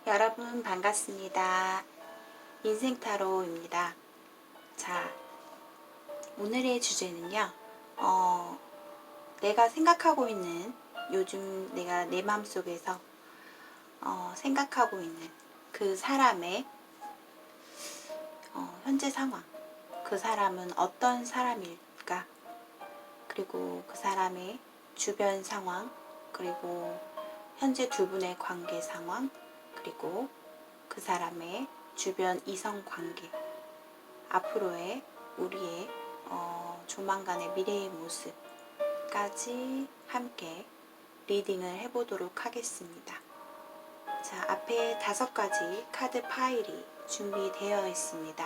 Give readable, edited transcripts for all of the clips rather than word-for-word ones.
여러분 반갑습니다. 인생타로입니다. 자, 오늘의 주제는요. 내가 생각하고 있는 요즘 내가 내 마음속에서 생각하고 있는 그 사람의 현재 상황, 그 사람은 어떤 사람일까? 그리고 그 사람의 주변 상황, 그리고 현재 두 분의 관계 상황, 그리고 그 사람의 주변 이성 관계, 앞으로의 우리의 조만간의 미래의 모습까지 함께 리딩을 해보도록 하겠습니다. 자, 앞에 5가지 카드 파일이 준비되어 있습니다.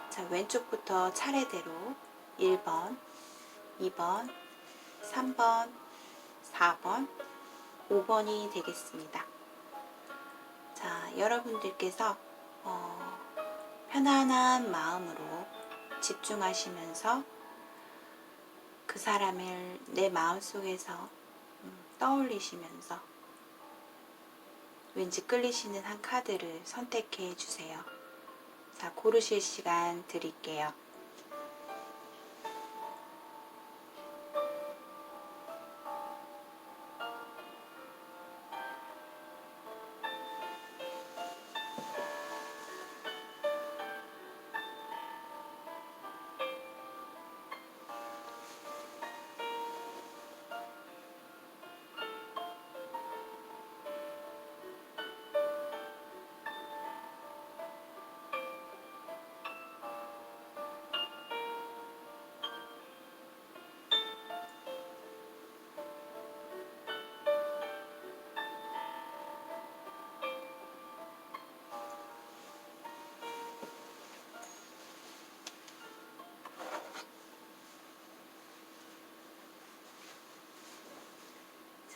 자, 왼쪽부터 차례대로 1번, 2번, 3번, 4번, 5번이 되겠습니다. 자, 여러분들께서 편안한 마음으로 집중하시면서 그 사람을 내 마음속에서 떠올리시면서 왠지 끌리시는 한 카드를 선택해 주세요. 자, 고르실 시간 드릴게요.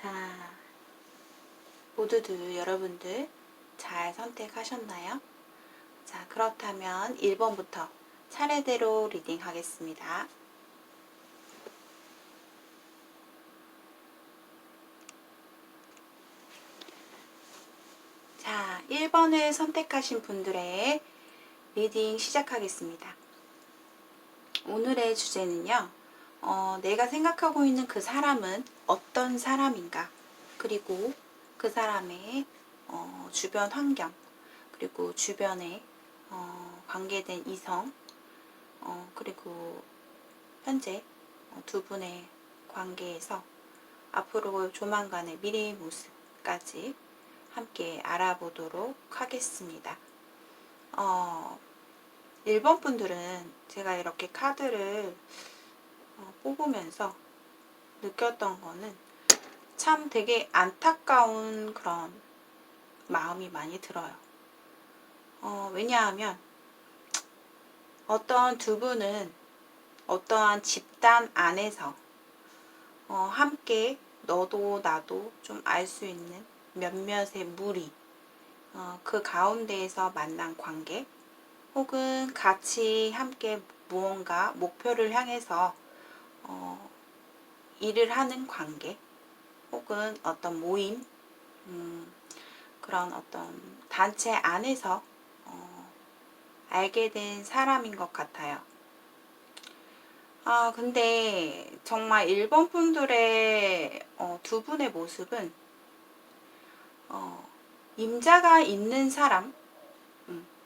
자, 모두들 여러분들 잘 선택하셨나요? 자, 그렇다면 1번부터 차례대로 리딩 하겠습니다. 자, 1번을 선택하신 분들의 리딩 시작하겠습니다. 오늘의 주제는요. 내가 생각하고 있는 그 사람은 어떤 사람인가, 그리고 그 사람의 주변 환경, 그리고 주변에 관계된 이성, 그리고 현재 두 분의 관계에서 앞으로 조만간의 미래의 모습까지 함께 알아보도록 하겠습니다. 1번 분들은 제가 이렇게 카드를 뽑으면서 느꼈던 거는 참 되게 안타까운 그런 마음이 많이 들어요. 왜냐하면 어떤 두 분은 어떠한 집단 안에서 함께 너도 나도 좀 알 수 있는 몇몇의 무리, 그 가운데에서 만난 관계, 혹은 같이 함께 무언가 목표를 향해서 일을 하는 관계, 혹은 어떤 모임, 그런 어떤 단체 안에서 알게 된 사람인 것 같아요. 근데 정말 1번 분들의 두 분의 모습은 임자가 있는 사람,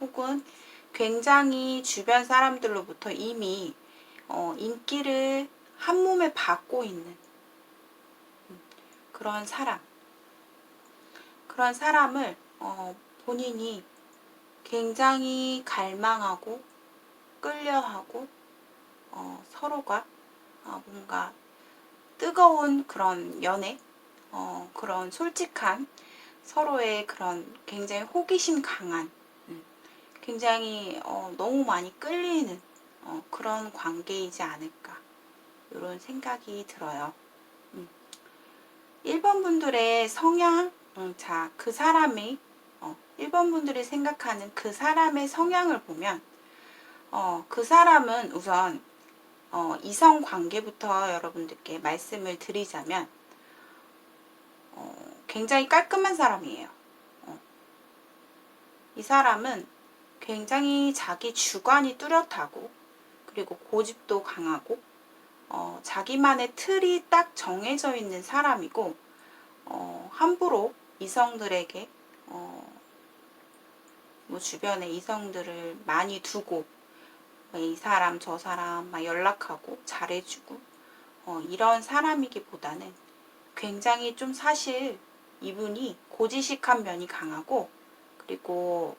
혹은 굉장히 주변 사람들로부터 이미 인기를 한 몸에 받고 있는 그런 사람을 본인이 굉장히 갈망하고 끌려하고 서로가 뭔가 뜨거운 그런 연애, 그런 솔직한 서로의 그런 굉장히 호기심 강한, 굉장히 너무 많이 끌리는 그런 관계이지 않을까, 이런 생각이 들어요. 1번 분들의 성향, 자, 그 사람의 1번 분들이 생각하는 그 사람의 성향을 보면 그 사람은 우선 이성 관계부터 여러분들께 말씀을 드리자면 굉장히 깔끔한 사람이에요. 이 사람은 굉장히 자기 주관이 뚜렷하고 그리고 고집도 강하고 자기만의 틀이 딱 정해져 있는 사람이고 함부로 이성들에게 뭐 주변에 이성들을 많이 두고 이 사람 저 사람 막 연락하고 잘해주고 이런 사람이기보다는 굉장히 좀 사실 이분이 고지식한 면이 강하고 그리고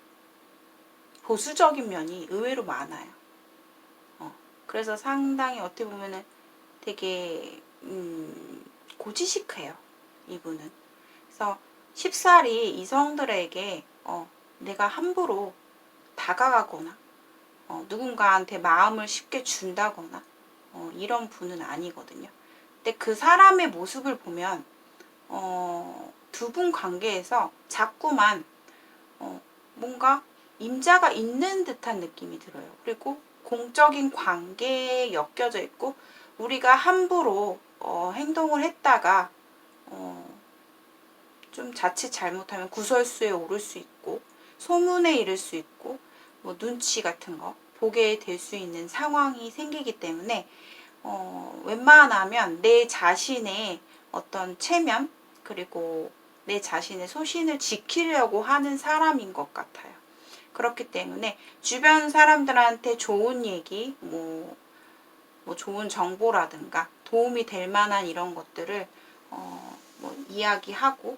보수적인 면이 의외로 많아요. 그래서 상당히 어떻게 보면은 되게 고지식해요. 이분은. 그래서 쉽사리 이성들에게 내가 함부로 다가가거나 누군가한테 마음을 쉽게 준다거나 이런 분은 아니거든요. 근데 그 사람의 모습을 보면 두 분 관계에서 자꾸만 뭔가 임자가 있는 듯한 느낌이 들어요. 그리고 공적인 관계에 엮여져 있고 우리가 함부로 행동을 했다가 좀 자칫 잘못하면 구설수에 오를 수 있고 소문에 이를 수 있고 뭐 눈치 같은 거 보게 될 수 있는 상황이 생기기 때문에 웬만하면 내 자신의 어떤 체면 그리고 내 자신의 소신을 지키려고 하는 사람인 것 같아요. 그렇기 때문에 주변 사람들한테 좋은 얘기, 뭐 좋은 정보라든가 도움이 될 만한 이런 것들을 뭐 이야기하고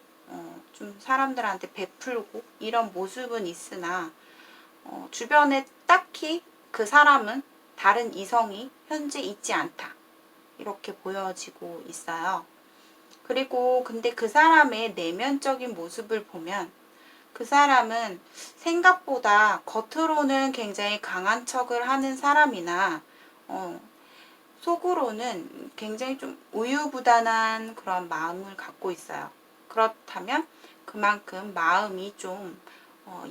좀 사람들한테 베풀고 이런 모습은 있으나 주변에 딱히 그 사람은 다른 이성이 현재 있지 않다. 이렇게 보여지고 있어요. 그리고 근데 그 사람의 내면적인 모습을 보면 그 사람은 생각보다 겉으로는 굉장히 강한 척을 하는 사람이나 속으로는 굉장히 좀 우유부단한 그런 마음을 갖고 있어요. 그렇다면 그만큼 마음이 좀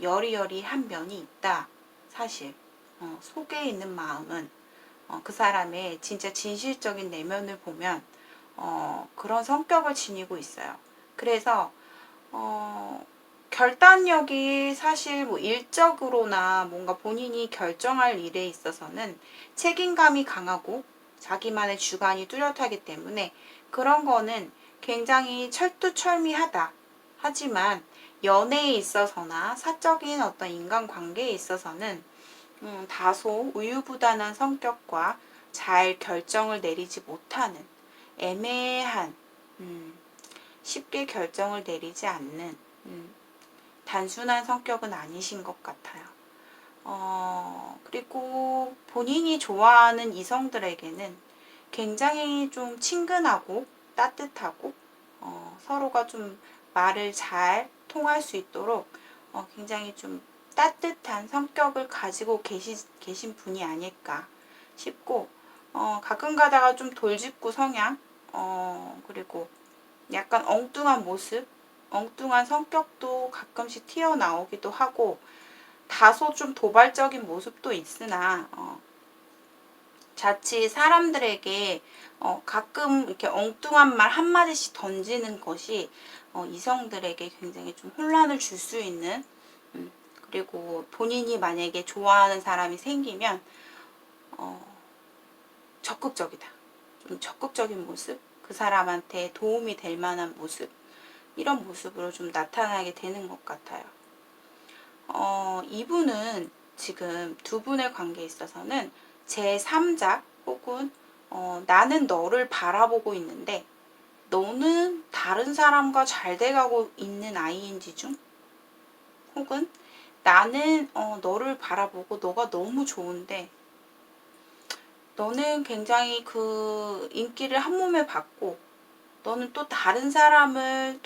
여리여리한 면이 있다. 사실 속에 있는 마음은 그 사람의 진짜 진실적인 내면을 보면 그런 성격을 지니고 있어요. 그래서 결단력이 사실 뭐 일적으로나 뭔가 본인이 결정할 일에 있어서는 책임감이 강하고 자기만의 주관이 뚜렷하기 때문에 그런 거는 굉장히 철두철미하다. 하지만 연애에 있어서나 사적인 어떤 인간관계에 있어서는 다소 우유부단한 성격과 잘 결정을 내리지 못하는 애매한 쉽게 결정을 내리지 않는 단순한 성격은 아니신 것 같아요. 그리고 본인이 좋아하는 이성들에게는 굉장히 좀 친근하고 따뜻하고 서로가 좀 말을 잘 통할 수 있도록 굉장히 좀 따뜻한 성격을 가지고 계신 분이 아닐까 싶고 가끔 가다가 좀 돌직구 성향 그리고 약간 엉뚱한 모습 엉뚱한 성격도 가끔씩 튀어나오기도 하고 다소 좀 도발적인 모습도 있으나 자칫 사람들에게 가끔 이렇게 엉뚱한 말 한마디씩 던지는 것이 이성들에게 굉장히 좀 혼란을 줄 수 있는 그리고 본인이 만약에 좋아하는 사람이 생기면 적극적이다. 좀 적극적인 모습, 그 사람한테 도움이 될 만한 모습 이런 모습으로 좀 나타나게 되는 것 같아요. 이분은 지금 두 분의 관계에 있어서는 제3자 혹은 나는 너를 바라보고 있는데 너는 다른 사람과 잘 돼가고 있는 ING 중 혹은 나는 너를 바라보고 너가 너무 좋은데 너는 굉장히 그 인기를 한 몸에 받고 너는 또 다른 사람을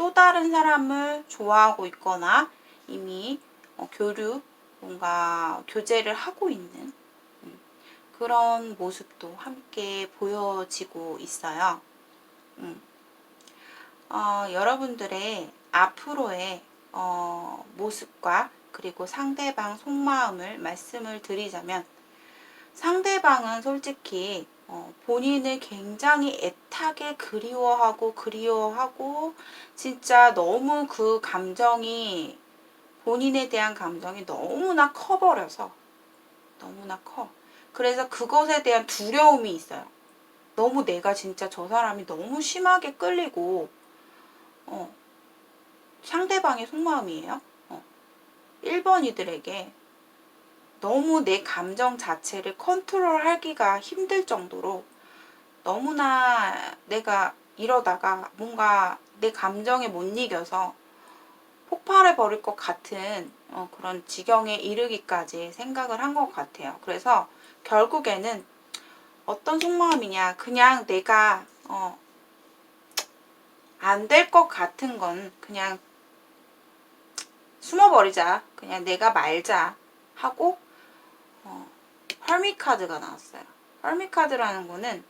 좋아하고 있거나 이미 뭔가 교제를 하고 있는 그런 모습도 함께 보여지고 있어요. 여러분들의 앞으로의 모습과 그리고 상대방 속마음을 말씀을 드리자면 상대방은 솔직히 본인을 굉장히 애타게 그리워하고 진짜 너무 그 감정이 본인에 대한 감정이 너무나 커버려서 너무나 커. 그래서 그것에 대한 두려움이 있어요. 너무 내가 진짜 저 사람이 너무 심하게 끌리고 상대방의 속마음이에요. 1번이들에게 너무 내 감정 자체를 컨트롤하기가 힘들 정도로 너무나 내가 이러다가 뭔가 내 감정에 못 이겨서 폭발해 버릴 것 같은 그런 지경에 이르기까지 생각을 한 것 같아요. 그래서 결국에는 어떤 속마음이냐, 그냥 내가 안 될 것 같은 건 그냥 숨어버리자, 그냥 내가 말자 하고 헐밋 카드가 나왔어요. 헐밋 카드라는 거는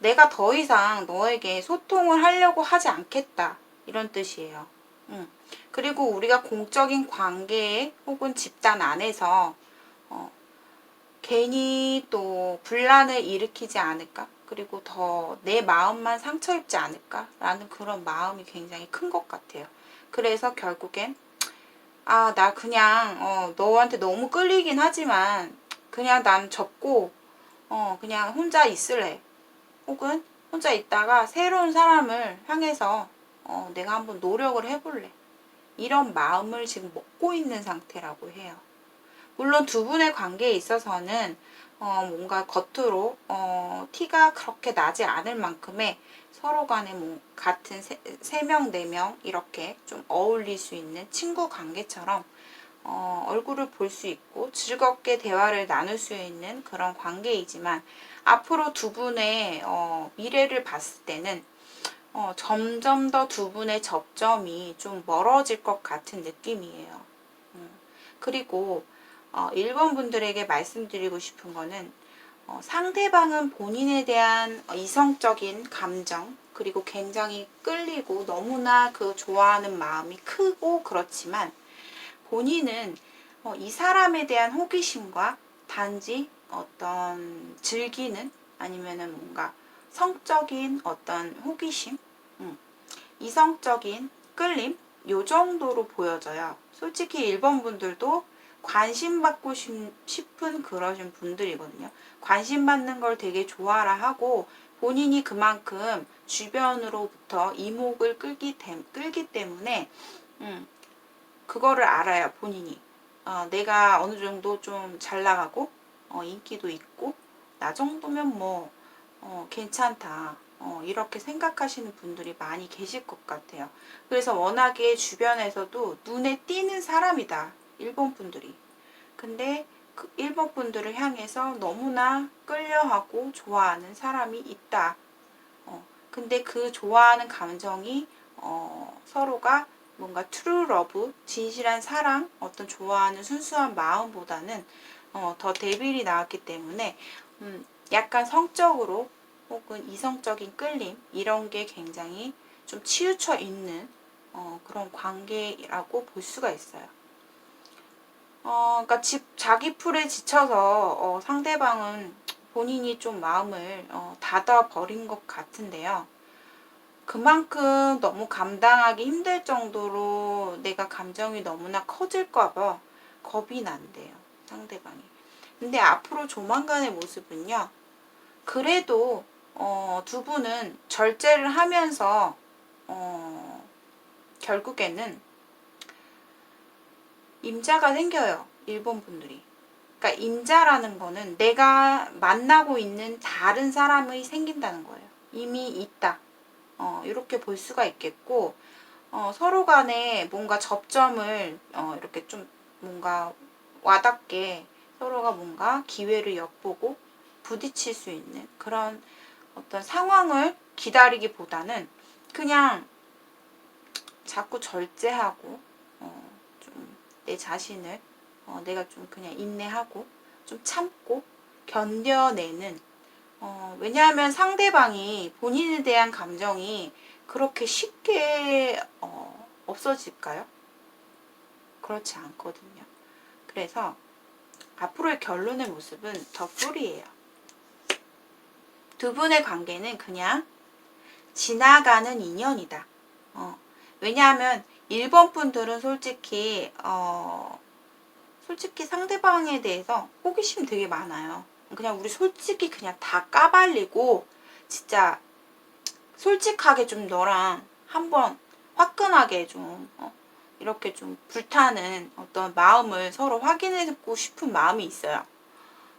내가 더 이상 너에게 소통을 하려고 하지 않겠다, 이런 뜻이에요. 그리고 우리가 공적인 관계 혹은 집단 안에서 괜히 또 분란을 일으키지 않을까? 그리고 더 내 마음만 상처 입지 않을까? 라는 그런 마음이 굉장히 큰 것 같아요. 그래서 결국엔 나 그냥 너한테 너무 끌리긴 하지만 그냥 난 접고 그냥 혼자 있을래. 혹은 혼자 있다가 새로운 사람을 향해서 내가 한번 노력을 해볼래. 이런 마음을 지금 먹고 있는 상태라고 해요. 물론 두 분의 관계에 있어서는 뭔가 겉으로 티가 그렇게 나지 않을 만큼의 서로 간에 뭐 같은 3명, 4명 이렇게 좀 어울릴 수 있는 친구 관계처럼 얼굴을 볼 수 있고 즐겁게 대화를 나눌 수 있는 그런 관계이지만 앞으로 두 분의 미래를 봤을 때는 점점 더 두 분의 접점이 좀 멀어질 것 같은 느낌이에요. 그리고 1번 분들에게 말씀드리고 싶은 거는 상대방은 본인에 대한 이성적인 감정 그리고 굉장히 끌리고 너무나 그 좋아하는 마음이 크고 그렇지만 본인은 이 사람에 대한 호기심과 단지 어떤 즐기는 아니면은 뭔가 성적인 어떤 호기심, 이성적인 끌림 요 정도로 보여져요. 솔직히 1번 분들도 관심 받고 싶은 그러신 분들이거든요. 관심 받는 걸 되게 좋아라 하고 본인이 그만큼 주변으로부터 이목을 끌기 때문에 그거를 알아요. 본인이 내가 어느 정도 좀 잘 나가고 인기도 있고 나 정도면 뭐 괜찮다 이렇게 생각하시는 분들이 많이 계실 것 같아요. 그래서 워낙에 주변에서도 눈에 띄는 사람이다 1번 분들이. 근데 그 1번 분들을 향해서 너무나 끌려하고 좋아하는 사람이 있다. 근데 그 좋아하는 감정이 서로가 뭔가 트루 러브, 진실한 사랑, 어떤 좋아하는 순수한 마음보다는 더 대비이 나왔기 때문에 약간 성적으로 혹은 이성적인 끌림 이런 게 굉장히 좀 치우쳐 있는 그런 관계라고 볼 수가 있어요. 그러니까 자기 풀에 지쳐서 상대방은 본인이 좀 마음을 닫아 버린 것 같은데요. 그만큼 너무 감당하기 힘들 정도로 내가 감정이 너무나 커질까봐 겁이 난대요, 상대방이. 근데 앞으로 조만간의 모습은요, 그래도 두 분은 절제를 하면서 결국에는 임자가 생겨요, 일본 분들이. 그러니까 임자라는 거는 내가 만나고 있는 다른 사람이 생긴다는 거예요. 이미 있다. 이렇게 볼 수가 있겠고 서로 간에 뭔가 접점을 이렇게 좀 뭔가 와닿게 서로가 뭔가 기회를 엿보고 부딪힐 수 있는 그런 어떤 상황을 기다리기보다는 그냥 자꾸 절제하고 좀 내 자신을 내가 좀 그냥 인내하고 좀 참고 견뎌내는 왜냐하면 상대방이 본인에 대한 감정이 그렇게 쉽게 없어질까요? 그렇지 않거든요. 그래서 앞으로의 결론의 모습은 더 풀이에요. 두 분의 관계는 그냥 지나가는 인연이다. 왜냐하면 1번 분들은 솔직히 상대방에 대해서 호기심 되게 많아요. 그냥 우리 솔직히 그냥 다 까발리고 진짜 솔직하게 좀 너랑 한번 화끈하게 좀 이렇게 좀 불타는 어떤 마음을 서로 확인해보고 싶은 마음이 있어요.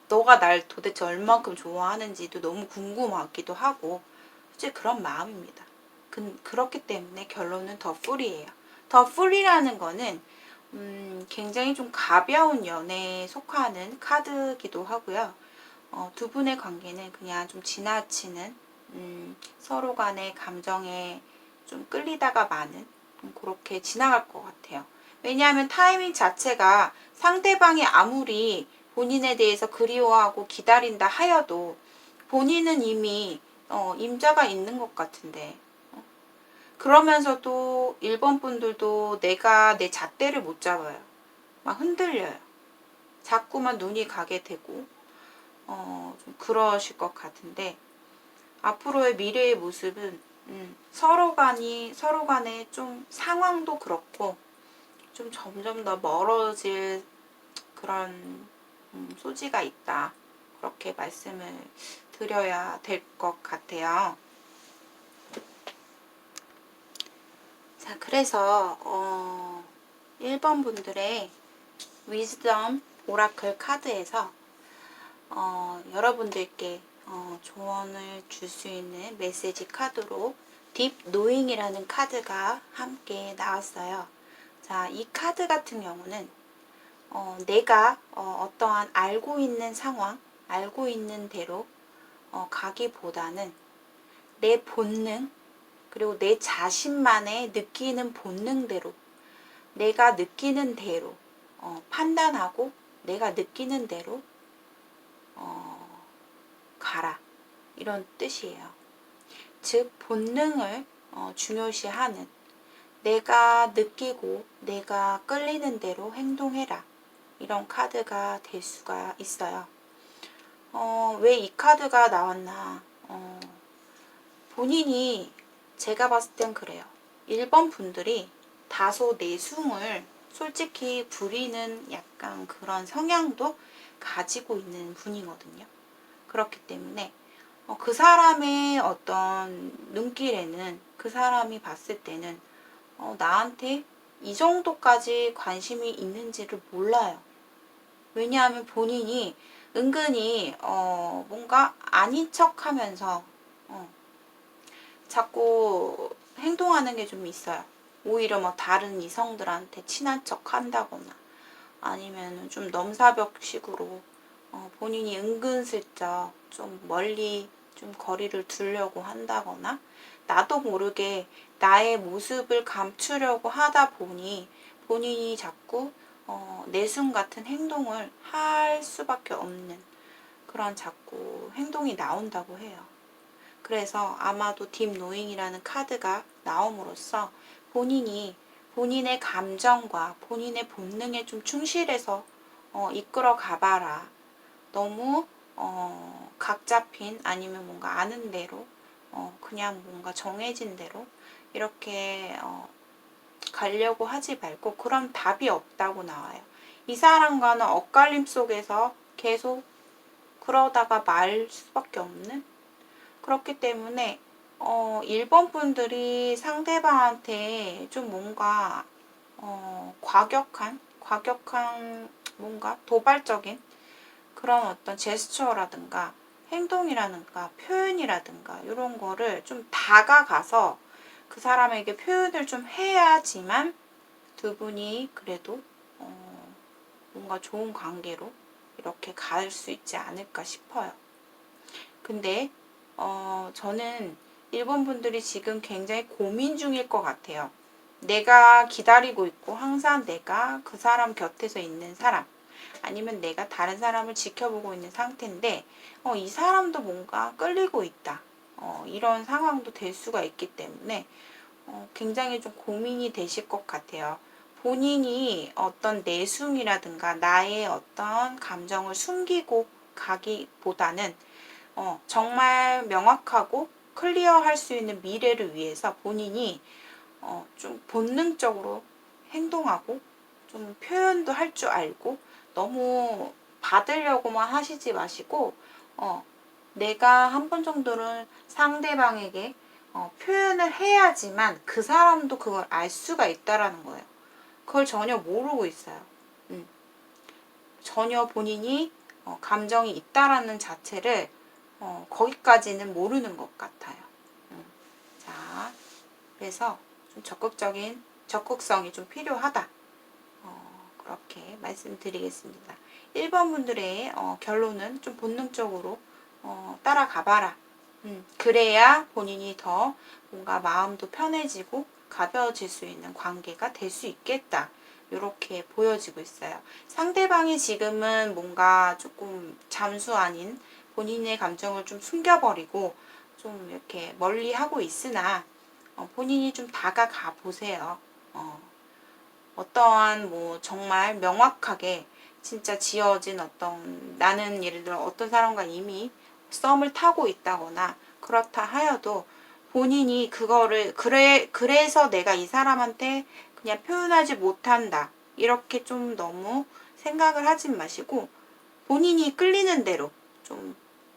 너가 날 도대체 얼만큼 좋아하는지도 너무 궁금하기도 하고 솔직히 그런 마음입니다. 그렇기 때문에 결론은 더 풀이에요. 더 풀이라는 거는 굉장히 좀 가벼운 연애에 속하는 카드기도 하고요. 두 분의 관계는 그냥 좀 지나치는 서로 간의 감정에 좀 끌리다가 마는 그렇게 지나갈 것 같아요. 왜냐하면 타이밍 자체가 상대방이 아무리 본인에 대해서 그리워하고 기다린다 하여도 본인은 이미 임자가 있는 것 같은데 그러면서도 1번 분들도 내가 내 잣대를 못 잡아요. 막 흔들려요. 자꾸만 눈이 가게 되고 좀 그러실 것 같은데 앞으로의 미래의 모습은 서로 간에 좀 상황도 그렇고 좀 점점 더 멀어질 그런 소지가 있다. 그렇게 말씀을 드려야 될 것 같아요. 자, 그래서 1번 분들의 위즈덤 오라클 카드에서 여러분들께 조언을 줄 수 있는 메시지 카드로 딥 노잉이라는 카드가 함께 나왔어요. 자, 이 카드 같은 경우는 내가 어떠한 알고 있는 상황, 알고 있는 대로 가기보다는 내 본능, 그리고 내 자신만의 느끼는 본능대로, 내가 느끼는 대로 판단하고 내가 느끼는 대로 가라. 이런 뜻이에요. 즉 본능을 중요시하는 내가 느끼고 내가 끌리는 대로 행동해라. 이런 카드가 될 수가 있어요. 왜 이 카드가 나왔나? 본인이 제가 봤을 땐 그래요. 1번 분들이 다소 내숭을 솔직히 부리는 약간 그런 성향도 가지고 있는 분이거든요. 그렇기 때문에 그 사람의 어떤 눈길에는 그 사람이 봤을 때는 나한테 이 정도까지 관심이 있는지를 몰라요. 왜냐하면 본인이 은근히 뭔가 아닌 척 하면서 자꾸 행동하는 게 좀 있어요. 오히려 뭐 다른 이성들한테 친한 척 한다거나 아니면 좀 넘사벽식으로 본인이 은근슬쩍 좀 멀리 좀 거리를 두려고 한다거나 나도 모르게 나의 모습을 감추려고 하다 보니 본인이 자꾸 내숭 같은 행동을 할 수밖에 없는 그런 자꾸 행동이 나온다고 해요. 그래서 아마도 딥 노잉이라는 카드가 나옴으로써 본인이 본인의 감정과 본인의 본능에 좀 충실해서 이끌어 가봐라. 너무 각 잡힌 아니면 뭔가 아는 대로 그냥 뭔가 정해진 대로 이렇게 가려고 하지 말고 그럼 답이 없다고 나와요. 이 사람과는 엇갈림 속에서 계속 그러다가 말 수밖에 없는 그렇기 때문에 1번 분들이 상대방한테 좀 뭔가 과격한 뭔가 도발적인 그런 어떤 제스처라든가 행동이라든가 표현이라든가 이런 거를 좀 다가가서 그 사람에게 표현을 좀 해야지만 두 분이 그래도 뭔가 좋은 관계로 이렇게 갈 수 있지 않을까 싶어요. 근데 저는 일본 분들이 지금 굉장히 고민 중일 것 같아요. 내가 기다리고 있고 항상 내가 그 사람 곁에서 있는 사람 아니면 내가 다른 사람을 지켜보고 있는 상태인데 이 사람도 뭔가 끌리고 있다. 이런 상황도 될 수가 있기 때문에 굉장히 좀 고민이 되실 것 같아요. 본인이 어떤 내숭이라든가 나의 어떤 감정을 숨기고 가기보다는 정말 명확하고 클리어할 수 있는 미래를 위해서 본인이 좀 본능적으로 행동하고 좀 표현도 할 줄 알고 너무 받으려고만 하시지 마시고 내가 한 번 정도는 상대방에게 표현을 해야지만 그 사람도 그걸 알 수가 있다라는 거예요. 그걸 전혀 모르고 있어요. 전혀 본인이 감정이 있다라는 자체를 거기까지는 모르는 것 같아요. 자, 그래서 좀 적극성이 좀 필요하다. 그렇게 말씀드리겠습니다. 1번 분들의 결론은 좀 본능적으로 따라가봐라. 그래야 본인이 더 뭔가 마음도 편해지고 가벼워질 수 있는 관계가 될 수 있겠다. 이렇게 보여지고 있어요. 상대방이 지금은 뭔가 조금 잠수 아닌 본인의 감정을 좀 숨겨버리고 좀 이렇게 멀리 하고 있으나 본인이 좀 다가가 보세요. 어떠한 뭐 정말 명확하게 진짜 지어진 어떤 나는 예를 들어 어떤 사람과 이미 썸을 타고 있다거나 그렇다 하여도 본인이 그거를 그래서 내가 이 사람한테 그냥 표현하지 못한다 이렇게 좀 너무 생각을 하지 마시고 본인이 끌리는 대로 좀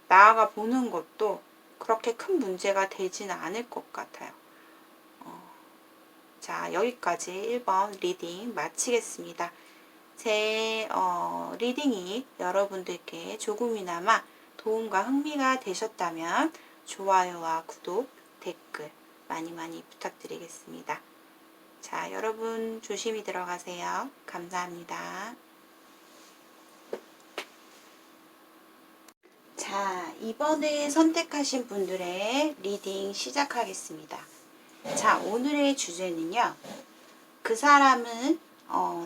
나아가 보는 것도 그렇게 큰 문제가 되지는 않을 것 같아요. 자, 여기까지 1번 리딩 마치겠습니다. 제 리딩이 여러분들께 조금이나마 도움과 흥미가 되셨다면 좋아요와 구독, 댓글 많이 많이 부탁드리겠습니다. 자, 여러분 조심히 들어가세요. 감사합니다. 자, 이번에 선택하신 분들의 리딩 시작하겠습니다. 자, 오늘의 주제는요. 그 사람은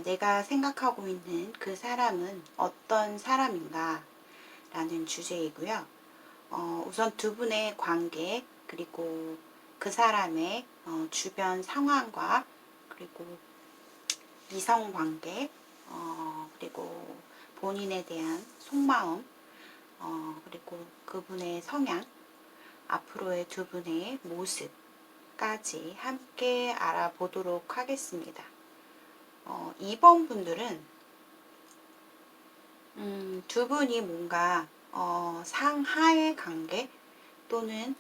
내가 생각하고 있는 그 사람은 어떤 사람인가 라는 주제이고요. 우선 두 분의 관계 그리고 그 사람의 주변 상황과 그리고 이성관계 그리고 본인에 대한 속마음 그리고 그분의 성향 앞으로의 두 분의 모습까지 함께 알아보도록 하겠습니다. 2번 분들은 두 분이 뭔가 상하의 관계 또는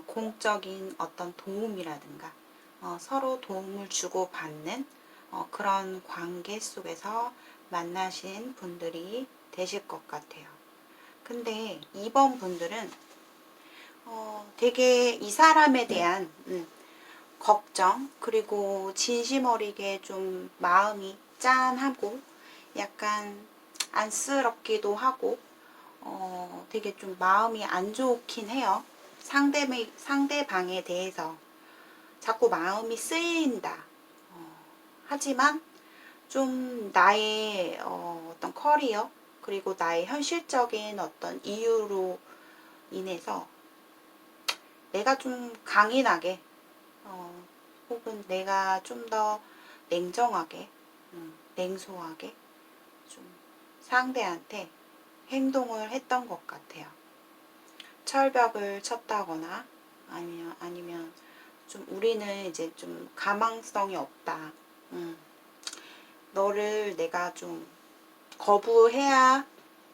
공적인 어떤 도움이라든가 서로 도움을 주고받는 그런 관계 속에서 만나신 분들이 되실 것 같아요. 근데 2번 분들은 되게 이 사람에 대한 걱정 그리고 진심 어리게 좀 마음이 짠하고 약간 안쓰럽기도 하고 되게 좀 마음이 안 좋긴 해요. 상대방에 대해서 자꾸 마음이 쓰인다. 하지만 좀 나의 어떤 커리어 그리고 나의 현실적인 어떤 이유로 인해서 내가 좀 강인하게 혹은 내가 좀 더 냉정하게 냉소하게 좀 상대한테 행동을 했던 것 같아요. 철벽을 쳤다거나 아니면 좀 우리는 이제 좀 가망성이 없다. 너를 내가 좀 거부해야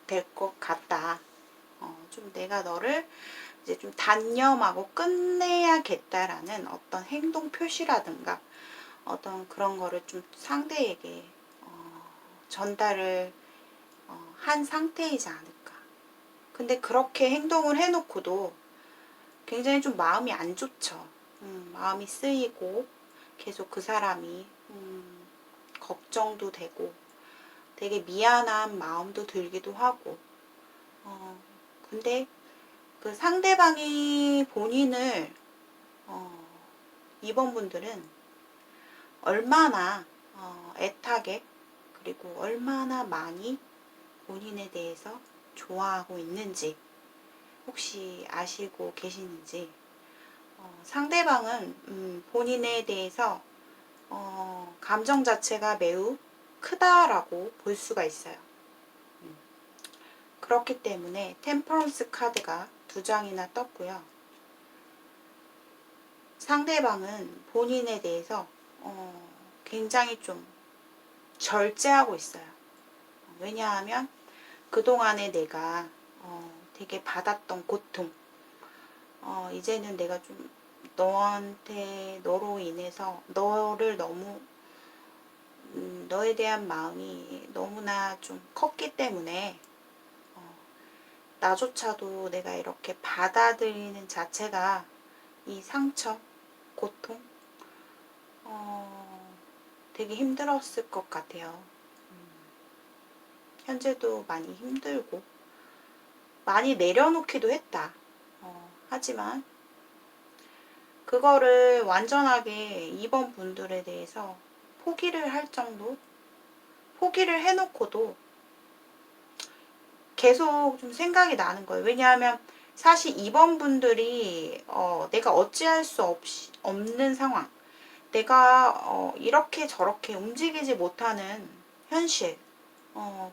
될 것 같다. 좀 내가 너를 이제 좀 단념하고 끝내야겠다라는 어떤 행동 표시라든가 어떤 그런 거를 좀 상대에게 전달을 한 상태이지 않을까. 근데 그렇게 행동을 해놓고도 굉장히 좀 마음이 안 좋죠. 마음이 쓰이고 계속 그 사람이 걱정도 되고 되게 미안한 마음도 들기도 하고 근데 그 상대방이 본인을 이번 분들은 얼마나 애타게 그리고 얼마나 많이 본인에 대해서 좋아하고 있는지 혹시 아시고 계시는지 상대방은 본인에 대해서 감정 자체가 매우 크다라고 볼 수가 있어요. 그렇기 때문에 템퍼런스 카드가 2장이나 떴고요. 상대방은 본인에 대해서 굉장히 좀 절제하고 있어요. 왜냐하면 그동안에 내가 되게 받았던 고통, 이제는 내가 좀 너로 인해서 너를 너무 너에 대한 마음이 너무나 좀 컸기 때문에 나조차도 내가 이렇게 받아들이는 자체가 이 상처, 고통, 되게 힘들었을 것 같아요. 현재도 많이 힘들고 많이 내려놓기도 했다. 하지만 그거를 완전하게 이번 분들에 대해서 포기를 할 정도, 포기를 해놓고도 계속 좀 생각이 나는 거예요. 왜냐하면 사실 이번 분들이 내가 어찌할 수 없는 상황, 내가 이렇게 저렇게 움직이지 못하는 현실,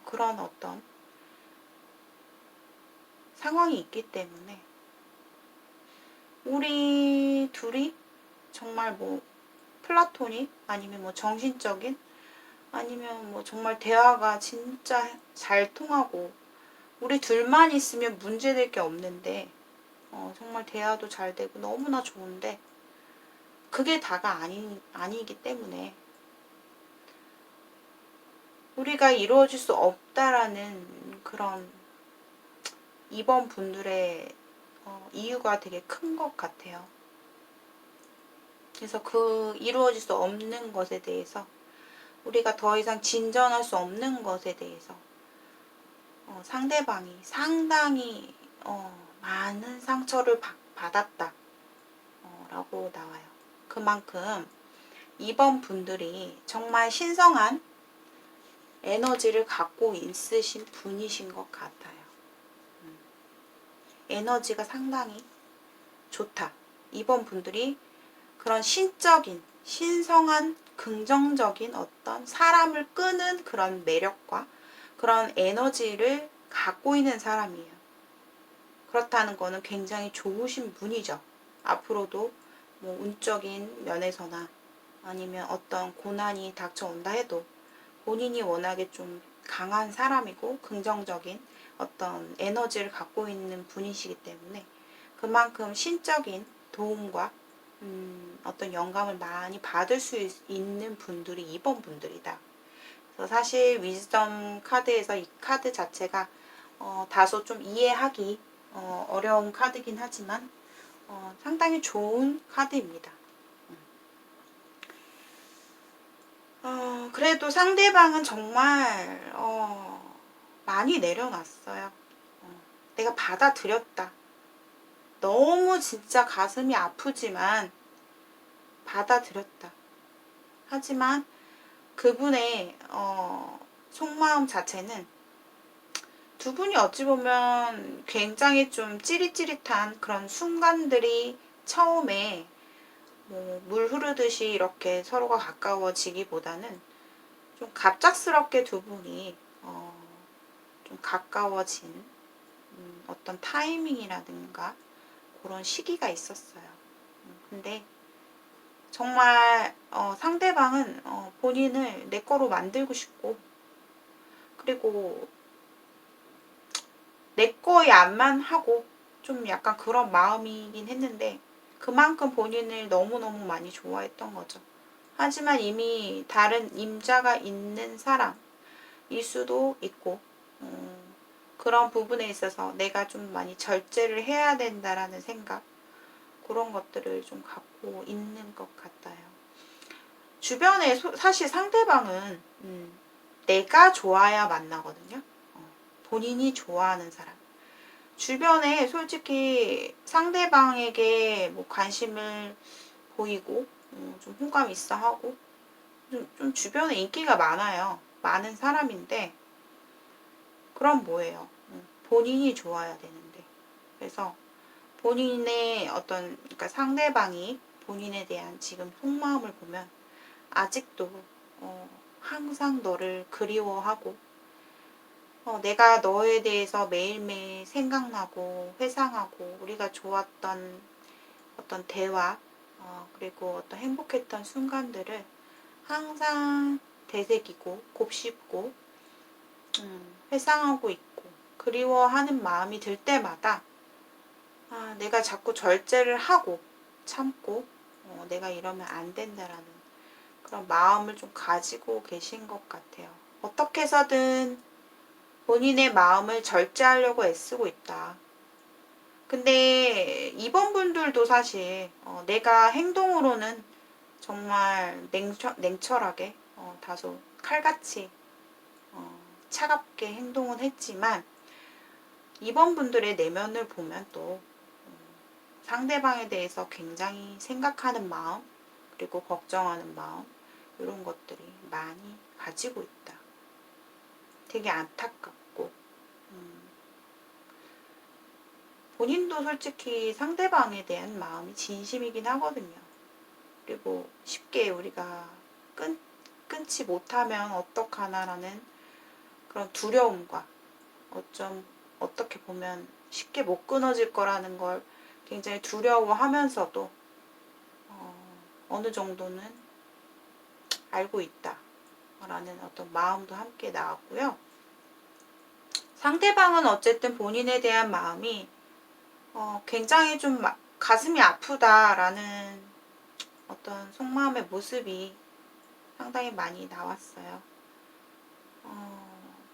그런 어떤 상황이 있기 때문에 우리 둘이 정말 뭐 플라토닉 아니면 뭐 정신적인 아니면 뭐 정말 대화가 진짜 잘 통하고 우리 둘만 있으면 문제될 게 없는데 정말 대화도 잘 되고 너무나 좋은데 그게 다가 아니기 때문에 우리가 이루어질 수 없다라는 그런 이번 분들의 이유가 되게 큰 것 같아요. 그래서 그 이루어질 수 없는 것에 대해서 우리가 더 이상 진전할 수 없는 것에 대해서 상대방이 상당히 많은 상처를 받았다 라고 나와요. 그만큼 이번 분들이 정말 신성한 에너지를 갖고 있으신 분이신 것 같아요. 에너지가 상당히 좋다. 이번 분들이 그런 신적인, 신성한, 긍정적인 어떤 사람을 끄는 그런 매력과 그런 에너지를 갖고 있는 사람이에요. 그렇다는 거는 굉장히 좋으신 분이죠. 앞으로도 뭐 운적인 면에서나 아니면 어떤 고난이 닥쳐온다 해도 본인이 워낙에 좀 강한 사람이고 긍정적인 어떤 에너지를 갖고 있는 분이시기 때문에 그만큼 신적인 도움과 어떤 영감을 많이 받을 수 있는 분들이 이번 분들이다. 그래서 사실 위즈덤 카드에서 이 카드 자체가 다소 좀 이해하기 어려운 카드긴 하지만 상당히 좋은 카드입니다. 그래도 상대방은 정말 많이 내려놨어요. 내가 받아들였다. 너무 진짜 가슴이 아프지만 받아들였다. 하지만 그분의 속마음 자체는 두 분이 어찌 보면 굉장히 좀 찌릿찌릿한 그런 순간들이 처음에 뭐 물 흐르듯이 이렇게 서로가 가까워지기보다는 좀 갑작스럽게 두 분이 좀 가까워진 어떤 타이밍이라든가 그런 시기가 있었어요. 근데 정말 상대방은 본인을 내 거로 만들고 싶고 그리고 내 거야만 하고 좀 약간 그런 마음이긴 했는데 그만큼 본인을 너무너무 많이 좋아했던 거죠. 하지만 이미 다른 임자가 있는 사람일 수도 있고 그런 부분에 있어서 내가 좀 많이 절제를 해야 된다라는 생각 그런 것들을 좀 갖고 있는 것 같아요. 주변에 사실 상대방은 내가 좋아야 만나거든요. 본인이 좋아하는 사람. 주변에 솔직히 상대방에게 뭐 관심을 보이고 좀 호감 있어 하고 좀 주변에 인기가 많아요. 많은 사람인데 그럼 뭐예요? 본인이 좋아야 되는데. 그래서 본인의 어떤 그러니까 상대방이 본인에 대한 지금 속마음을 보면 아직도 항상 너를 그리워하고 내가 너에 대해서 매일매일 생각나고 회상하고 우리가 좋았던 어떤 대화 그리고 어떤 행복했던 순간들을 항상 되새기고 곱씹고 회상하고 있고 그리워하는 마음이 들 때마다 내가 자꾸 절제를 하고 참고 내가 이러면 안 된다라는 그런 마음을 좀 가지고 계신 것 같아요. 어떻게 해서든 본인의 마음을 절제하려고 애쓰고 있다. 근데 이번 분들도 사실 내가 행동으로는 정말 냉철하게 다소 칼같이 차갑게 행동은 했지만 이번 분들의 내면을 보면 또 상대방에 대해서 굉장히 생각하는 마음 그리고 걱정하는 마음 이런 것들이 많이 가지고 있다. 되게 안타깝고 본인도 솔직히 상대방에 대한 마음이 진심이긴 하거든요. 그리고 쉽게 우리가 끊지 못하면 어떡하나라는 그런 두려움과 어떻게 보면 쉽게 못 끊어질 거라는 걸 굉장히 두려워하면서도 어느 정도는 알고 있다 라는 어떤 마음도 함께 나왔고요. 상대방은 어쨌든 본인에 대한 마음이 굉장히 좀 가슴이 아프다라는 어떤 속마음의 모습이 상당히 많이 나왔어요.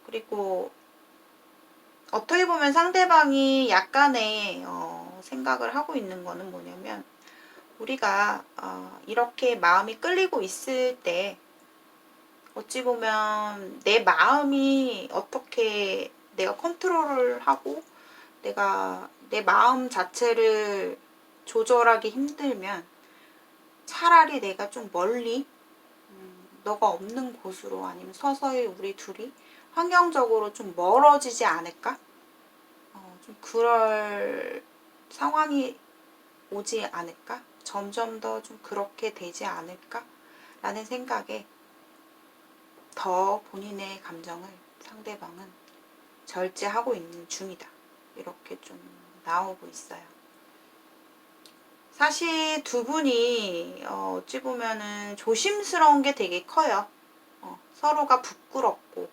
그리고 어떻게 보면 상대방이 약간의 생각을 하고 있는 거는 뭐냐면 우리가 이렇게 마음이 끌리고 있을 때 어찌 보면 내 마음이 어떻게 내가 컨트롤을 하고 내가 내 마음 자체를 조절하기 힘들면 차라리 내가 좀 멀리 너가 없는 곳으로 아니면 서서히 우리 둘이 환경적으로 좀 멀어지지 않을까? 좀 그럴 상황이 오지 않을까? 점점 더 좀 그렇게 되지 않을까? 라는 생각에 더 본인의 감정을 상대방은 절제하고 있는 중이다. 이렇게 좀 나오고 있어요. 사실 두 분이 어찌 보면은 조심스러운 게 되게 커요. 서로가 부끄럽고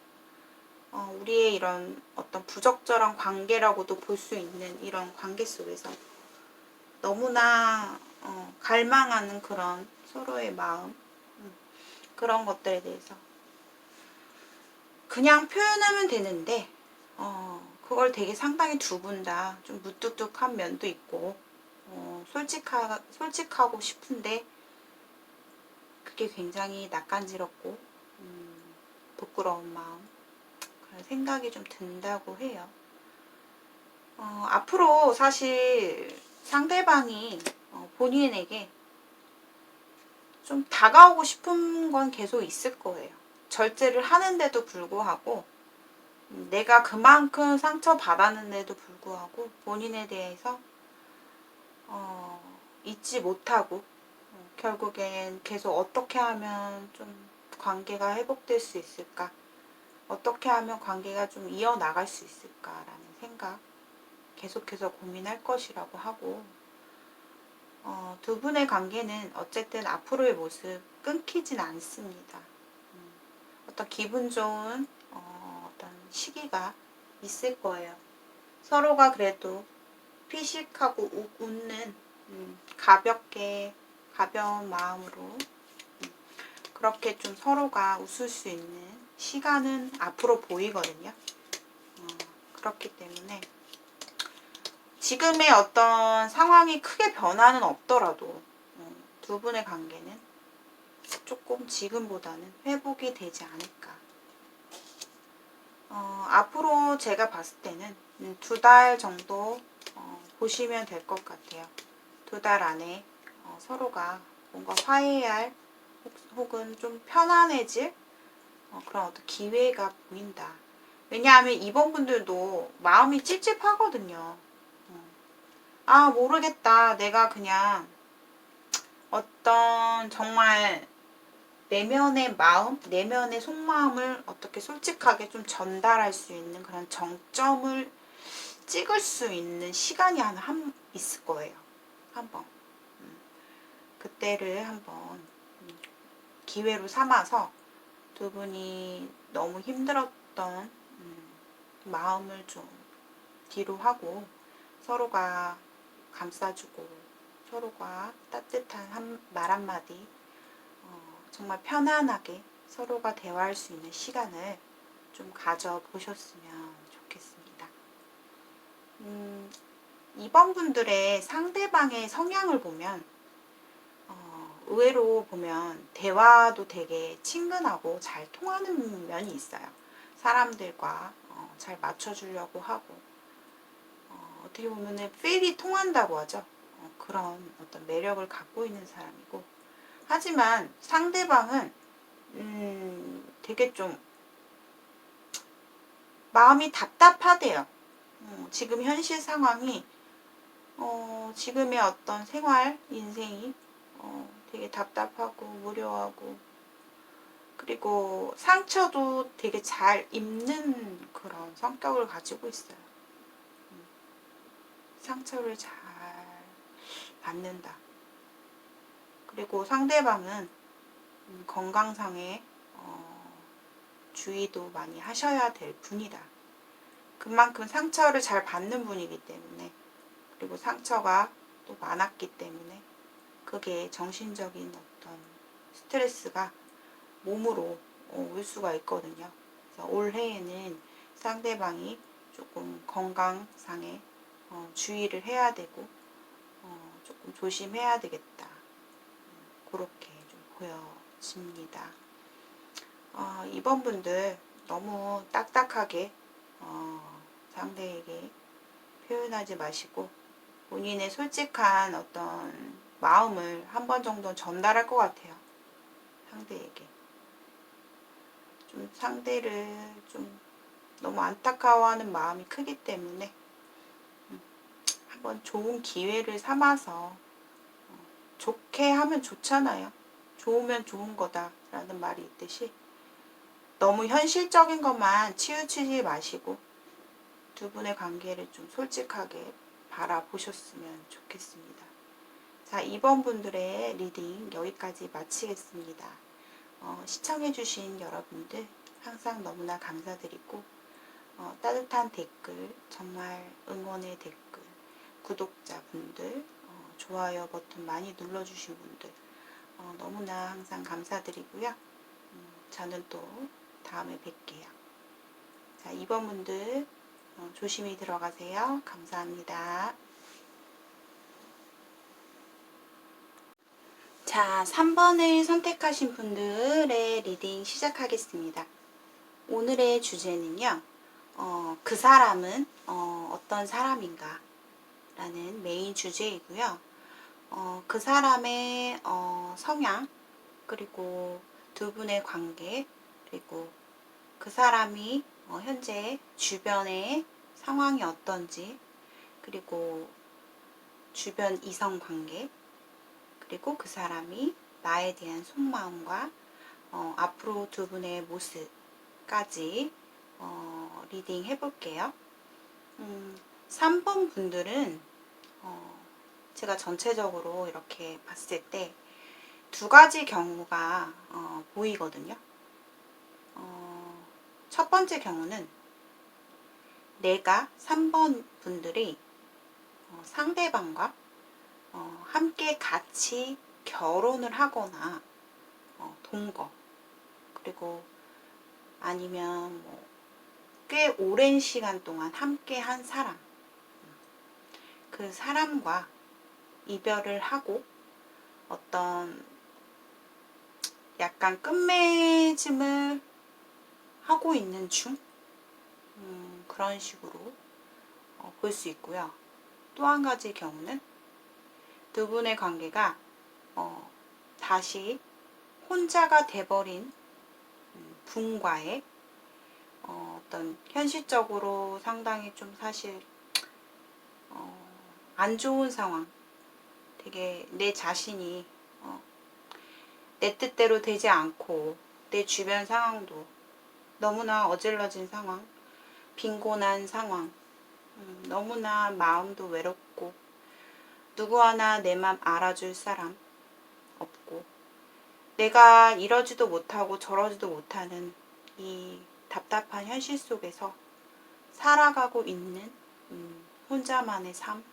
우리의 이런 어떤 부적절한 관계라고도 볼 수 있는 이런 관계 속에서 너무나 갈망하는 그런 서로의 마음 그런 것들에 대해서 그냥 표현하면 되는데 그걸 되게 상당히 두 분 다 좀 무뚝뚝한 면도 있고 솔직하고 싶은데 그게 굉장히 낯간지럽고 부끄러운 마음 그런 생각이 좀 든다고 해요. 앞으로 사실 상대방이 본인에게 좀 다가오고 싶은 건 계속 있을 거예요. 절제를 하는데도 불구하고 내가 그만큼 상처받았는데도 불구하고 본인에 대해서 잊지 못하고 결국엔 계속 어떻게 하면 좀 관계가 회복될 수 있을까? 어떻게 하면 관계가 좀 이어나갈 수 있을까라는 생각 계속해서 고민할 것이라고 하고 두 분의 관계는 어쨌든 앞으로의 모습 끊기진 않습니다. 어떤 기분 좋은 어떤 시기가 있을 거예요. 서로가 그래도 피식하고 웃는 가벼운 마음으로 그렇게 좀 서로가 웃을 수 있는 시간은 앞으로 보이거든요. 그렇기 때문에 지금의 어떤 상황이 크게 변화는 없더라도 두 분의 관계는 조금 지금보다는 회복이 되지 않을까. 앞으로 제가 봤을 때는 2달 정도 보시면 될 것 같아요. 2달 안에 서로가 뭔가 화해할 혹은 좀 편안해질 그런 어떤 기회가 보인다. 왜냐하면 이번 분들도 마음이 찝찝하거든요. 모르겠다. 내가 그냥 어떤 정말 내면의 마음, 내면의 속마음을 어떻게 솔직하게 좀 전달할 수 있는 그런 정점을 찍을 수 있는 시간이 있을 거예요. 한 번. 그때를 한번 기회로 삼아서 두 분이 너무 힘들었던 마음을 좀 뒤로 하고 서로가 감싸주고 서로가 따뜻한 말 한마디 정말 편안하게 서로가 대화할 수 있는 시간을 좀 가져보셨으면 좋겠습니다. 2번 분들의 상대방의 성향을 보면 의외로 보면 대화도 되게 친근하고 잘 통하는 면이 있어요. 사람들과 잘 맞춰주려고 하고 어떻게 보면 필이 통한다고 하죠. 그런 어떤 매력을 갖고 있는 사람이고 하지만 상대방은 되게 좀 마음이 답답하대요. 지금 현실 상황이 지금의 어떤 생활 인생이 되게 답답하고 무료하고 그리고 상처도 되게 잘 입는 그런 성격을 가지고 있어요. 상처를 잘 받는다. 그리고 상대방은 건강상의 주의도 많이 하셔야 될 분이다. 그만큼 상처를 잘 받는 분이기 때문에 그리고 상처가 또 많았기 때문에 그게 정신적인 어떤 스트레스가 몸으로 올 수가 있거든요. 그래서 올해에는 상대방이 조금 건강상에 주의를 해야 되고 조금 조심해야 되겠다. 그렇게 좀 보여집니다. 이번 분들 너무 딱딱하게 상대에게 표현하지 마시고 본인의 솔직한 어떤 마음을 한 번 정도 전달할 것 같아요. 상대에게. 좀 상대를 좀 너무 안타까워하는 마음이 크기 때문에 한번 좋은 기회를 삼아서 좋게 하면 좋잖아요. 좋으면 좋은 거다 라는 말이 있듯이 너무 현실적인 것만 치우치지 마시고 두 분의 관계를 좀 솔직하게 바라보셨으면 좋겠습니다. 자, 2번 분들의 리딩 여기까지 마치겠습니다. 시청해주신 여러분들 항상 너무나 감사드리고 따뜻한 댓글, 정말 응원의 댓글, 구독자분들, 좋아요 버튼 많이 눌러주신 분들 너무나 항상 감사드리고요. 저는 또 다음에 뵐게요. 자, 2번 분들 조심히 들어가세요. 감사합니다. 자, 3번을 선택하신 분들의 리딩 시작하겠습니다. 오늘의 주제는요. 그 사람은 어떤 사람인가 라는 메인 주제이고요. 그 사람의 성향 그리고 두 분의 관계 그리고 그 사람이 현재 주변의 상황이 어떤지 그리고 주변 이성 관계 그리고 그 사람이 나에 대한 속마음과 앞으로 두 분의 모습까지 리딩 해볼게요. 3번 분들은 제가 전체적으로 이렇게 봤을 때 두 가지 경우가 보이거든요. 첫 번째 경우는 내가 3번 분들이 상대방과 함께 같이 결혼을 하거나 동거 그리고 아니면 꽤 오랜 시간 동안 함께 한 사람 그 사람과 이별을 하고 어떤 약간 끝맺음을 하고 있는 중 그런 식으로 볼 수 있고요. 또 한 가지 경우는 두 분의 관계가 다시 혼자가 돼버린 분과의 어떤 현실적으로 상당히 좀 사실 안 좋은 상황 되게 내 자신이 내 뜻대로 되지 않고 내 주변 상황도 너무나 어질러진 상황 빈곤한 상황 너무나 마음도 외롭고 누구 하나 내 맘 알아줄 사람 내가 이러지도 못하고 저러지도 못하는 이 답답한 현실 속에서 살아가고 있는 혼자만의 삶이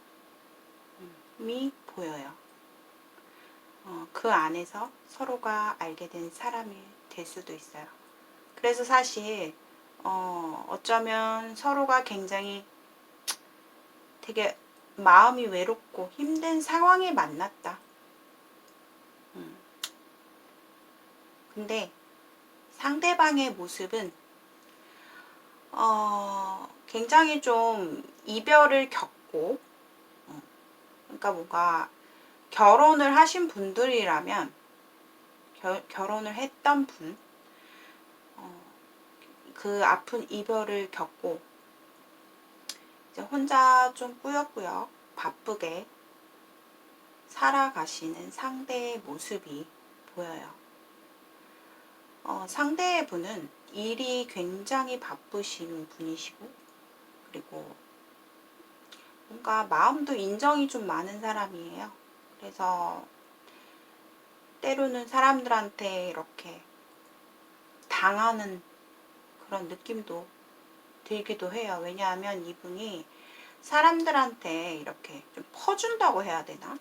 보여요. 그 안에서 서로가 알게 된 사람이 될 수도 있어요. 그래서 사실 어쩌면 서로가 굉장히 되게 마음이 외롭고 힘든 상황에 만났다. 근데 상대방의 모습은 굉장히 좀 이별을 겪고 그러니까 뭔가 결혼을 하신 분들이라면 결혼을 했던 분 그 아픈 이별을 겪고 이제 혼자 좀 꾸역꾸역 바쁘게 살아가시는 상대의 모습이 보여요. 상대분은 일이 굉장히 바쁘신 분이시고 그리고 뭔가 마음도 인정이 좀 많은 사람이에요. 그래서 때로는 사람들한테 이렇게 당하는 그런 느낌도 들기도 해요. 왜냐하면 이분이 사람들한테 이렇게 좀 퍼준다고 해야 되나?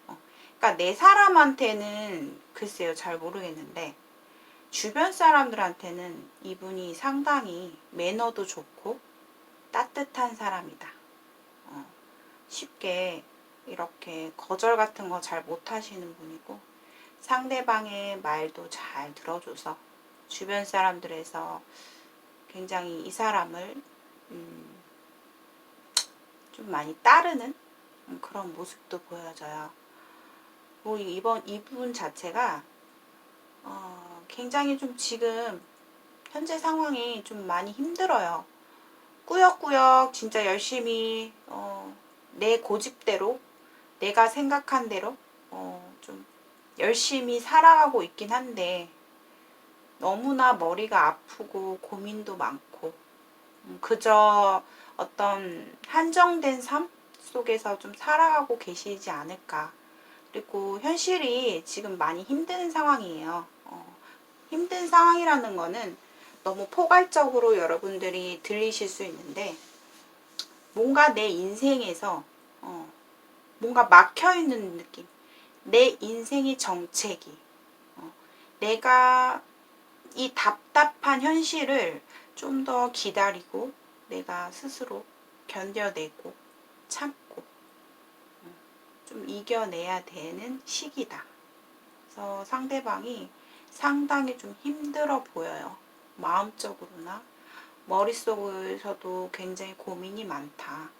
그러니까 내 사람한테는 글쎄요, 잘 모르겠는데 주변 사람들한테는 이분이 상당히 매너도 좋고 따뜻한 사람이다. 쉽게 이렇게 거절 같은 거 잘 못하시는 분이고 상대방의 말도 잘 들어줘서 주변 사람들에서 굉장히 이 사람을 좀 많이 따르는 그런 모습도 보여져요. 그리고 이분 자체가 굉장히 좀 지금 현재 상황이 좀 많이 힘들어요. 꾸역꾸역 진짜 열심히 내 고집대로 내가 생각한 대로 좀 열심히 살아가고 있긴 한데 너무나 머리가 아프고 고민도 많고 그저 어떤 한정된 삶 속에서 좀 살아가고 계시지 않을까. 그리고 현실이 지금 많이 힘든 상황이에요. 힘든 상황이라는 거는 너무 포괄적으로 여러분들이 들리실 수 있는데 뭔가 내 인생에서 뭔가 막혀있는 느낌. 내 인생의 정체기. 내가 이 답답한 현실을 좀 더 기다리고 내가 스스로 견뎌내고 참고 좀 이겨내야 되는 시기다. 그래서 상대방이 상당히 좀 힘들어 보여요. 마음적으로나 머릿속에서도 굉장히 고민이 많다.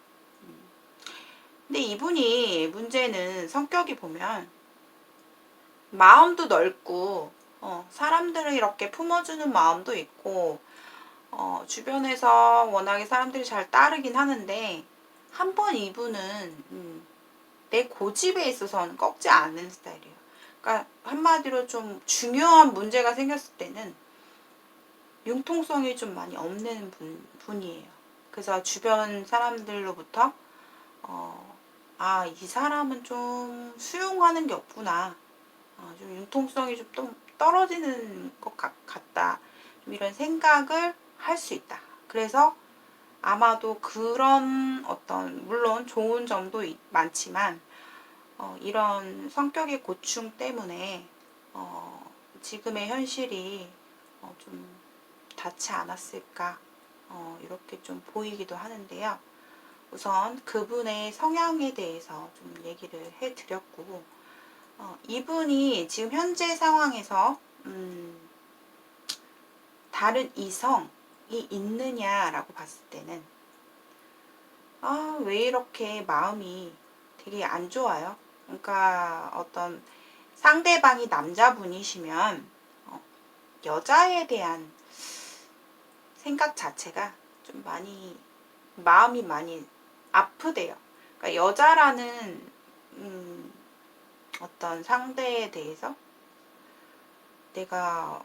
근데 이분이 문제는 성격이 보면 마음도 넓고 사람들을 이렇게 품어주는 마음도 있고 주변에서 워낙에 사람들이 잘 따르긴 하는데 한번 이분은 내 고집에 있어서는 꺾지 않는 스타일이에요. 그러니까 한마디로 좀 중요한 문제가 생겼을 때는 융통성이 좀 많이 없는 분이에요. 그래서 주변 사람들로부터 이 사람은 좀 수용하는 게 없구나. 좀 융통성이 좀 떨어지는 것 같다. 좀 이런 생각을 할 수 있다. 그래서 아마도 그런 물론 좋은 점도 많지만 이런 성격의 고충 때문에 지금의 현실이 좀 닿지 않았을까 이렇게 좀 보이기도 하는데요. 우선 그분의 성향에 대해서 좀 얘기를 해드렸고 이분이 지금 현재 상황에서 다른 이성이 있느냐라고 봤을 때는 왜 이렇게 마음이 되게 안 좋아요. 그러니까 어떤 상대방이 남자분이시면 여자에 대한 생각 자체가 좀 마음이 많이 아프대요. 그러니까 여자라는 어떤 상대에 대해서 내가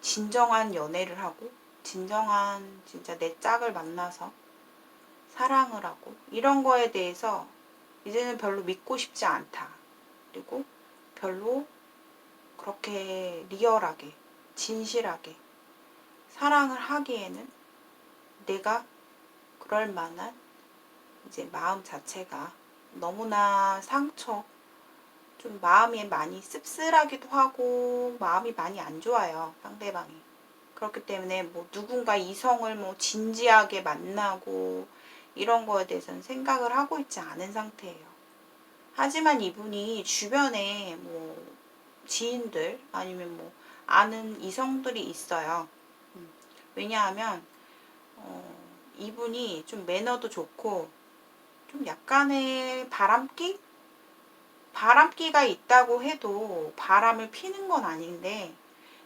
진정한 연애를 하고 진정한 진짜 내 짝을 만나서 사랑을 하고 이런 거에 대해서 이제는 별로 믿고 싶지 않다. 그리고 별로 그렇게 리얼하게, 진실하게 사랑을 하기에는 내가 그럴 만한 이제 마음 자체가 너무나 상처, 좀 마음이 많이 씁쓸하기도 하고 마음이 많이 안 좋아요, 상대방이. 그렇기 때문에 뭐 누군가 이성을 뭐 진지하게 만나고 이런 거에 대해서는 생각을 하고 있지 않은 상태예요. 하지만 이분이 주변에 뭐 지인들 아니면 뭐 아는 이성들이 있어요. 왜냐하면 이분이 좀 매너도 좋고 좀 약간의 바람기가 있다고 해도 바람을 피는 건 아닌데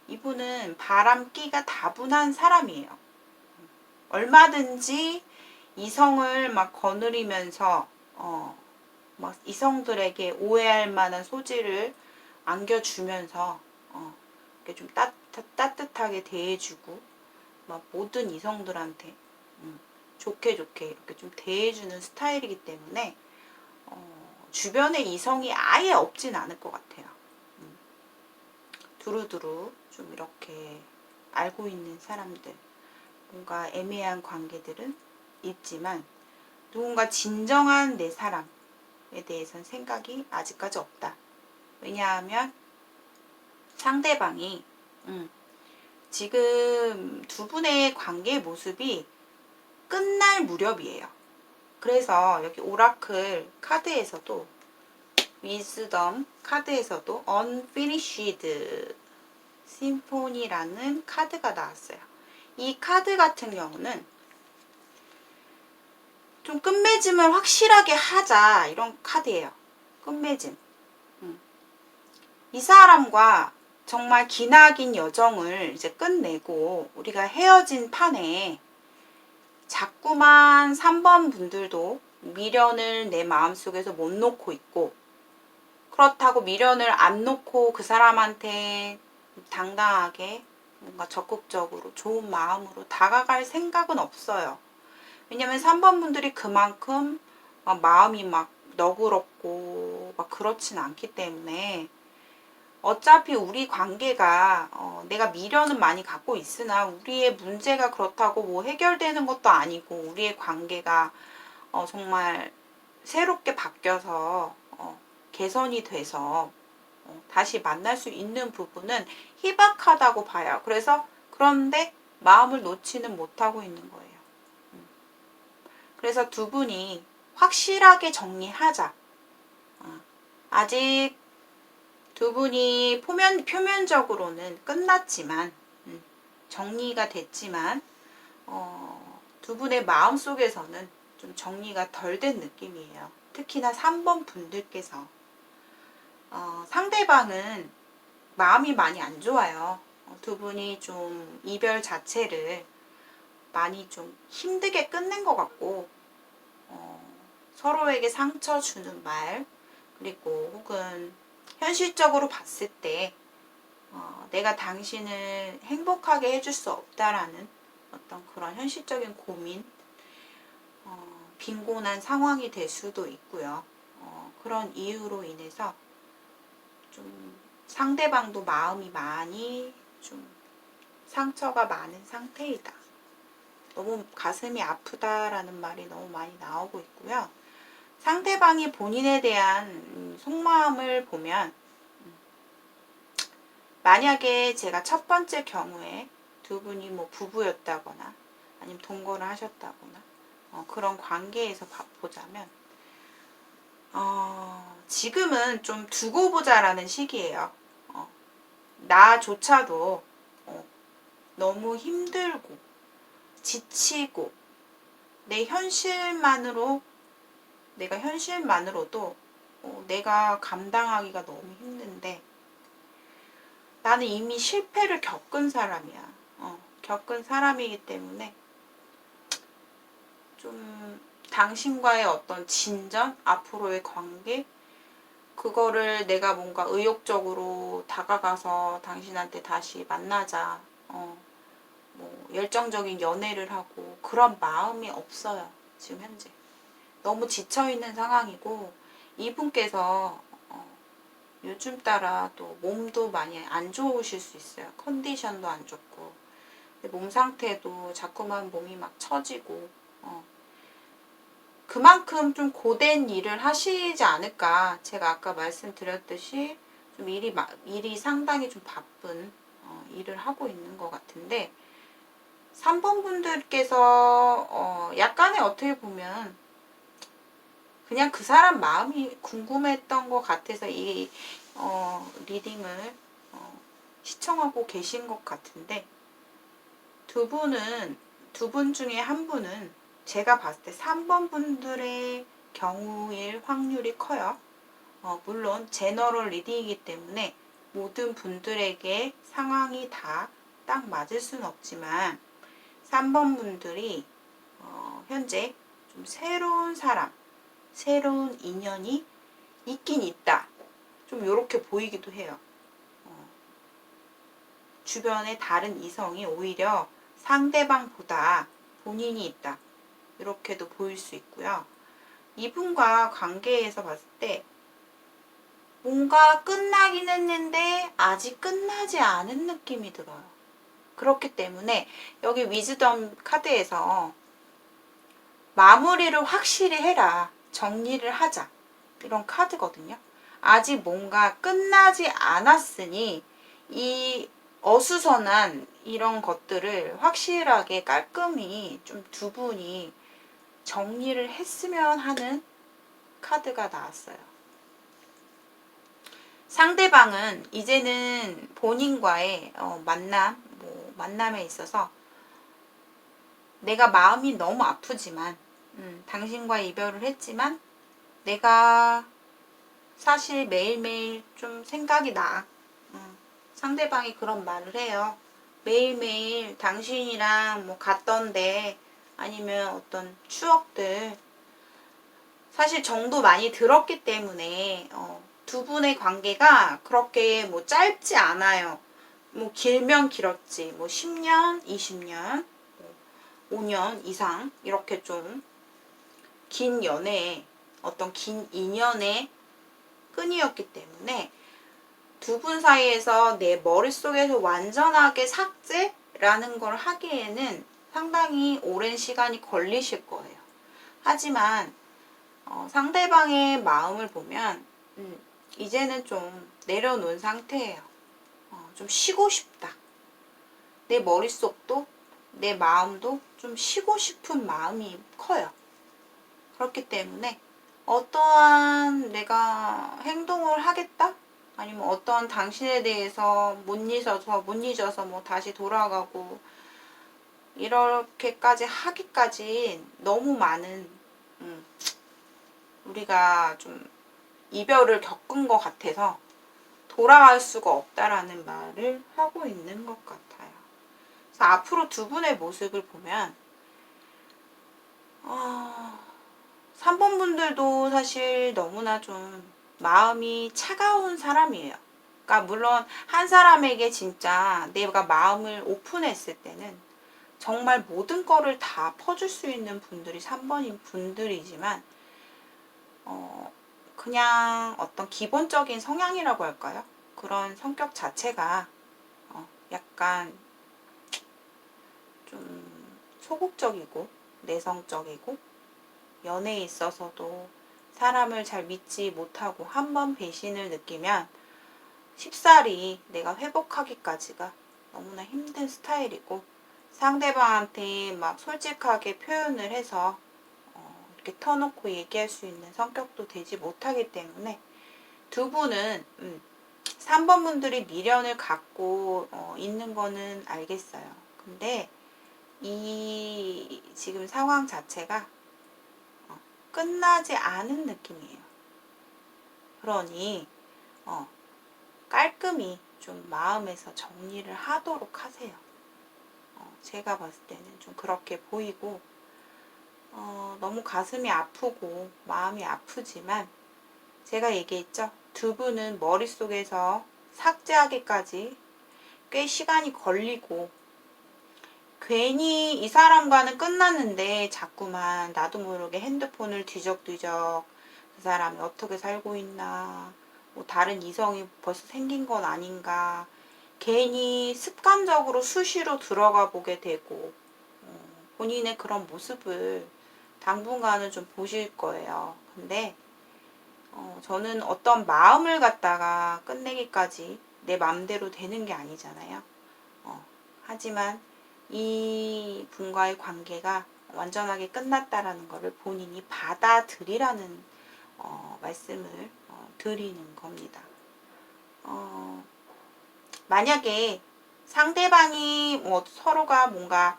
이분은 바람기가 다분한 사람이에요. 얼마든지 이성을 막 거느리면서 막 이성들에게 오해할 만한 소지를 안겨주면서 이렇게 좀 따뜻하게 대해주고 막 모든 이성들한테 좋게 이렇게 좀 대해주는 스타일이기 때문에 주변에 이성이 아예 없진 않을 것 같아요. 두루두루 좀 이렇게 알고 있는 사람들, 뭔가 애매한 관계들은 있지만 누군가 진정한 내 사람에 대해서는 생각이 아직까지 없다. 왜냐하면 상대방이 지금 두 분의 관계 모습이 끝날 무렵이에요. 그래서 여기 오라클 카드에서도 위즈덤 카드에서도 Unfinished Symphony라는 카드가 나왔어요. 이 카드 같은 경우는 좀 끝맺음을 확실하게 하자 이런 카드예요. 끝맺음. 이 사람과 정말 기나긴 여정을 이제 끝내고 우리가 헤어진 판에 자꾸만 3번 분들도 미련을 내 마음속에서 못 놓고 있고 그렇다고 미련을 안 놓고 그 사람한테 당당하게 뭔가 적극적으로 좋은 마음으로 다가갈 생각은 없어요. 왜냐면 3번 분들이 그만큼 마음이 막 너그럽고 막 그렇진 않기 때문에 어차피 우리 관계가 내가 미련은 많이 갖고 있으나 우리의 문제가 그렇다고 뭐 해결되는 것도 아니고 우리의 관계가 정말 새롭게 바뀌어서 개선이 돼서 다시 만날 수 있는 부분은 희박하다고 봐요. 그런데 마음을 놓지는 못하고 있는 거예요. 그래서 두 분이 확실하게 정리하자. 아직 두 분이 표면적으로는 끝났지만 정리가 됐지만 두 분의 마음속에서는 좀 정리가 덜 된 느낌이에요. 특히나 3번 분들께서 상대방은 마음이 많이 안 좋아요. 두 분이 좀 이별 자체를 많이 좀 힘들게 끝낸 것 같고 서로에게 상처 주는 말 그리고 혹은 현실적으로 봤을 때 내가 당신을 행복하게 해줄 수 없다라는 어떤 그런 현실적인 고민 빈곤한 상황이 될 수도 있고요. 그런 이유로 인해서 좀 상대방도 마음이 많이 좀 상처가 많은 상태이다. 너무 가슴이 아프다라는 말이 너무 많이 나오고 있고요. 상대방이 본인에 대한 속마음을 보면 만약에 제가 첫 번째 경우에 두 분이 뭐 부부였다거나 아니면 동거를 하셨다거나 그런 관계에서 보자면 지금은 좀 두고 보자라는 시기예요. 나조차도 너무 힘들고 지치고 내가 현실만으로도 내가 감당하기가 너무 힘든데 나는 이미 실패를 겪은 사람이야. 겪은 사람이기 때문에 좀 당신과의 어떤 진전, 앞으로의 관계 그거를 내가 뭔가 의욕적으로 다가가서 당신한테 다시 만나자 뭐 열정적인 연애를 하고 그런 마음이 없어요. 지금 현재 너무 지쳐있는 상황이고 이분께서 요즘 따라 또 몸도 많이 안 좋으실 수 있어요. 컨디션도 안 좋고 몸 상태도 자꾸만 몸이 막 처지고 그만큼 좀 고된 일을 하시지 않을까. 제가 아까 말씀드렸듯이 좀 일이 상당히 좀 바쁜 일을 하고 있는 것 같은데 3번 분들께서 약간의 어떻게 보면 그냥 그 사람 마음이 궁금했던 것 같아서 이 리딩을 시청하고 계신 것 같은데 두 분 중에 한 분은 제가 봤을 때 3번 분들의 경우일 확률이 커요. 물론 제너럴 리딩이기 때문에 모든 분들에게 상황이 다 딱 맞을 수는 없지만 3번 분들이 현재 좀 새로운 사람, 새로운 인연이 있긴 있다. 좀 이렇게 보이기도 해요. 주변에 다른 이성이 오히려 상대방보다 본인이 있다. 이렇게도 보일 수 있고요. 이분과 관계에서 봤을 때 뭔가 끝나긴 했는데 아직 끝나지 않은 느낌이 들어요. 그렇기 때문에 여기 위즈덤 카드에서 마무리를 확실히 해라. 정리를 하자. 이런 카드거든요. 아직 뭔가 끝나지 않았으니 이 어수선한 이런 것들을 확실하게 깔끔히 좀 두 분이 정리를 했으면 하는 카드가 나왔어요. 상대방은 이제는 본인과의 만남에 있어서 내가 마음이 너무 아프지만 당신과 이별을 했지만 내가 사실 매일매일 좀 생각이 나. 상대방이 그런 말을 해요. 매일매일 당신이랑 뭐 갔던데 아니면 어떤 추억들 사실 정도 많이 들었기 때문에 두 분의 관계가 그렇게 뭐 짧지 않아요. 뭐 길면 길었지 뭐 10년, 20년, 5년 이상 이렇게 좀 긴 연애, 어떤 긴 인연의 끈이었기 때문에 두 분 사이에서 내 머릿속에서 완전하게 삭제라는 걸 하기에는 상당히 오랜 시간이 걸리실 거예요. 하지만 상대방의 마음을 보면 이제는 좀 내려놓은 상태예요. 좀 쉬고 싶다. 내 머릿속도 내 마음도 좀 쉬고 싶은 마음이 커요. 그렇기 때문에 어떠한 내가 행동을 하겠다? 아니면 어떠한 당신에 대해서 못 잊어서 뭐 다시 돌아가고 이렇게까지 하기까지 너무 많은 우리가 좀 이별을 겪은 것 같아서 돌아갈 수가 없다라는 말을 하고 있는 것 같아요. 그래서 앞으로 두 분의 모습을 보면 3번 분들도 사실 너무나 좀 마음이 차가운 사람이에요. 그러니까 물론 한 사람에게 진짜 내가 마음을 오픈했을 때는 정말 모든 거를 다 퍼줄 수 있는 분들이 3번인 분들이지만 그냥 어떤 기본적인 성향이라고 할까요? 그런 성격 자체가 약간 좀 소극적이고 내성적이고 연애에 있어서도 사람을 잘 믿지 못하고 한 번 배신을 느끼면 쉽사리 내가 회복하기까지가 너무나 힘든 스타일이고 상대방한테 막 솔직하게 표현을 해서 이렇게 터놓고 얘기할 수 있는 성격도 되지 못하기 때문에 두 분은 3번 분들이 미련을 갖고 있는 거는 알겠어요. 근데 이 지금 상황 자체가 끝나지 않은 느낌이에요. 그러니 깔끔히 좀 마음에서 정리를 하도록 하세요. 제가 봤을 때는 좀 그렇게 보이고 너무 가슴이 아프고 마음이 아프지만 제가 얘기했죠. 두 분은 머릿속에서 삭제하기까지 꽤 시간이 걸리고 괜히 이 사람과는 끝났는데 자꾸만 나도 모르게 핸드폰을 뒤적뒤적 그 사람이 어떻게 살고 있나 뭐 다른 이성이 벌써 생긴 건 아닌가. 괜히 습관적으로 수시로 들어가 보게 되고, 본인의 그런 모습을 당분간은 좀 보실 거예요. 근데 저는 어떤 마음을 갖다가 끝내기까지 내 맘대로 되는 게 아니잖아요. 하지만 이 분과의 관계가 완전하게 끝났다라는 것을 본인이 받아들이라는 말씀을 드리는 겁니다. 만약에 상대방이 뭐 서로가 뭔가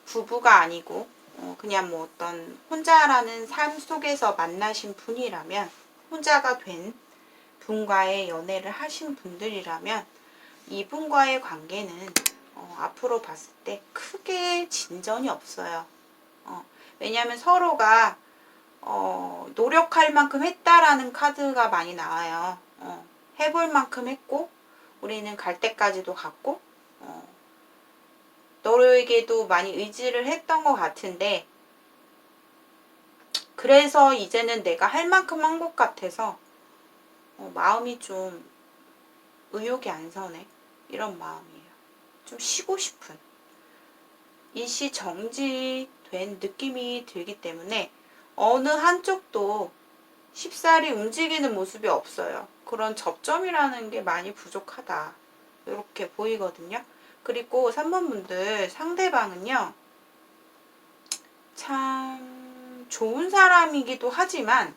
부부가 아니고 그냥 뭐 어떤 혼자라는 삶 속에서 만나신 분이라면, 혼자가 된 분과의 연애를 하신 분들이라면 이분과의 관계는 앞으로 봤을 때 크게 진전이 없어요. 왜냐하면 서로가 노력할 만큼 했다라는 카드가 많이 나와요. 해볼 만큼 했고, 우리는 갈 때까지도 갔고, 너에게도 많이 의지를 했던 것 같은데, 그래서 이제는 내가 할 만큼 한 것 같아서 마음이 좀 의욕이 안 서네, 이런 마음이에요. 좀 쉬고 싶은, 일시 정지된 느낌이 들기 때문에 어느 한쪽도 쉽사리 움직이는 모습이 없어요. 그런 접점이라는 게 많이 부족하다, 이렇게 보이거든요. 그리고 3번 분들, 상대방은요 참 좋은 사람이기도 하지만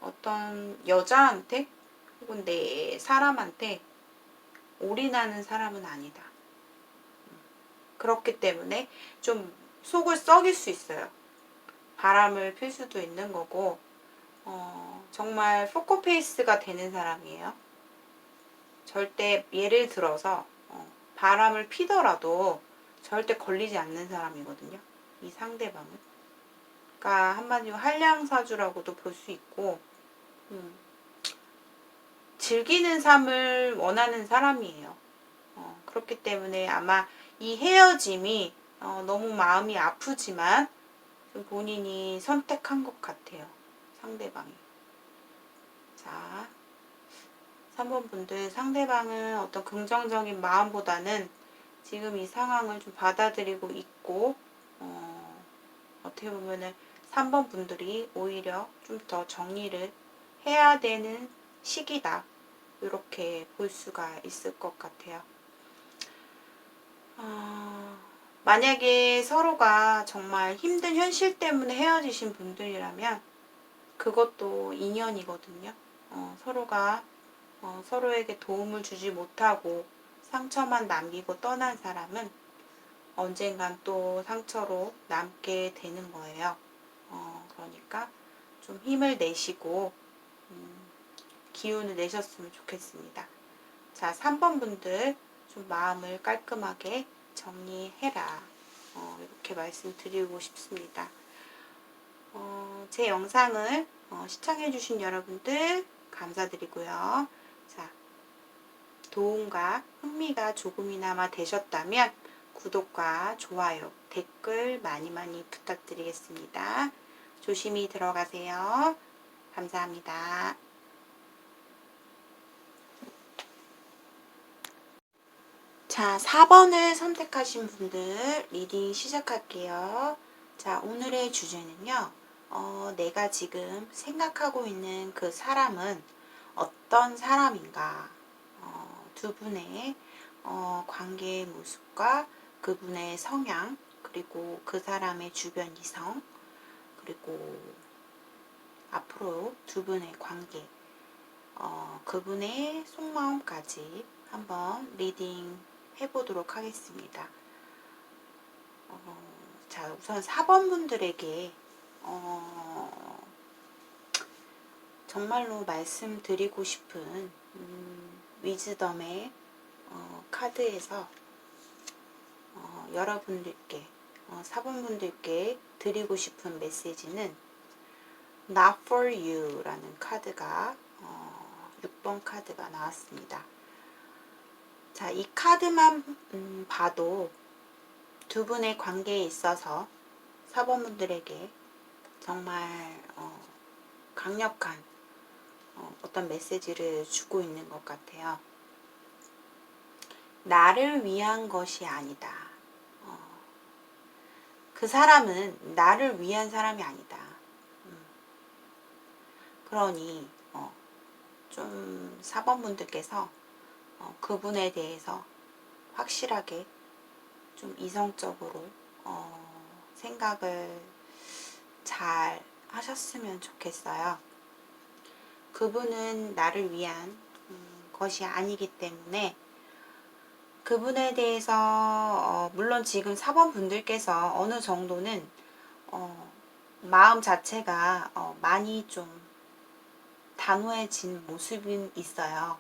어떤 여자한테 혹은 내 사람한테 올인하는 사람은 아니다. 그렇기 때문에 좀 속을 썩일 수 있어요. 바람을 필 수도 있는 거고, 정말 포커페이스가 되는 사람이에요. 절대 예를 들어서 바람을 피더라도 절대 걸리지 않는 사람이거든요, 이 상대방은. 그러니까 한마디로 한량사주라고도 볼 수 있고, 즐기는 삶을 원하는 사람이에요. 그렇기 때문에 아마 이 헤어짐이 너무 마음이 아프지만 본인이 선택한 것 같아요, 상대방이. 자, 3번 분들, 상대방은 어떤 긍정적인 마음보다는 지금 이 상황을 좀 받아들이고 있고, 어떻게 보면은 3번 분들이 오히려 좀 더 정리를 해야 되는 시기다, 이렇게 볼 수가 있을 것 같아요. 만약에 서로가 정말 힘든 현실 때문에 헤어지신 분들이라면 그것도 인연이거든요. 서로가 서로에게 도움을 주지 못하고 상처만 남기고 떠난 사람은 언젠간 또 상처로 남게 되는 거예요. 그러니까 좀 힘을 내시고 기운을 내셨으면 좋겠습니다. 자, 3번 분들, 좀 마음을 깔끔하게 정리해라, 이렇게 말씀드리고 싶습니다. 제 영상을 시청해주신 여러분들 감사드리고요. 자, 도움과 흥미가 조금이나마 되셨다면 구독과 좋아요, 댓글 많이 많이 부탁드리겠습니다. 조심히 들어가세요. 감사합니다. 자, 4번을 선택하신 분들 리딩 시작할게요. 자, 오늘의 주제는요, 내가 지금 생각하고 있는 그 사람은 어떤 사람인가, 두 분의 관계의 모습과 그분의 성향, 그리고 그 사람의 주변 이성, 그리고 앞으로 두 분의 관계, 그분의 속마음까지 한번 리딩 해보도록 하겠습니다. 자, 우선 4번 분들에게 정말로 말씀드리고 싶은 위즈덤의 카드에서 여러분들께 4번 분들께 드리고 싶은 메시지는 Not for you 라는 카드가 6번 카드가 나왔습니다. 자, 이 카드만 봐도 두 분의 관계에 있어서 4번 분들에게 정말 강력한 어떤 메시지를 주고 있는 것 같아요. 나를 위한 것이 아니다. 그 사람은 나를 위한 사람이 아니다. 그러니 좀 사번분들께서 그분에 대해서 확실하게 좀 이성적으로 생각을 잘 하셨으면 좋겠어요. 그분은 나를 위한 것이 아니기 때문에 그분에 대해서 물론 지금 사번분들께서 어느 정도는 마음 자체가 많이 좀 단호해진 모습은 있어요.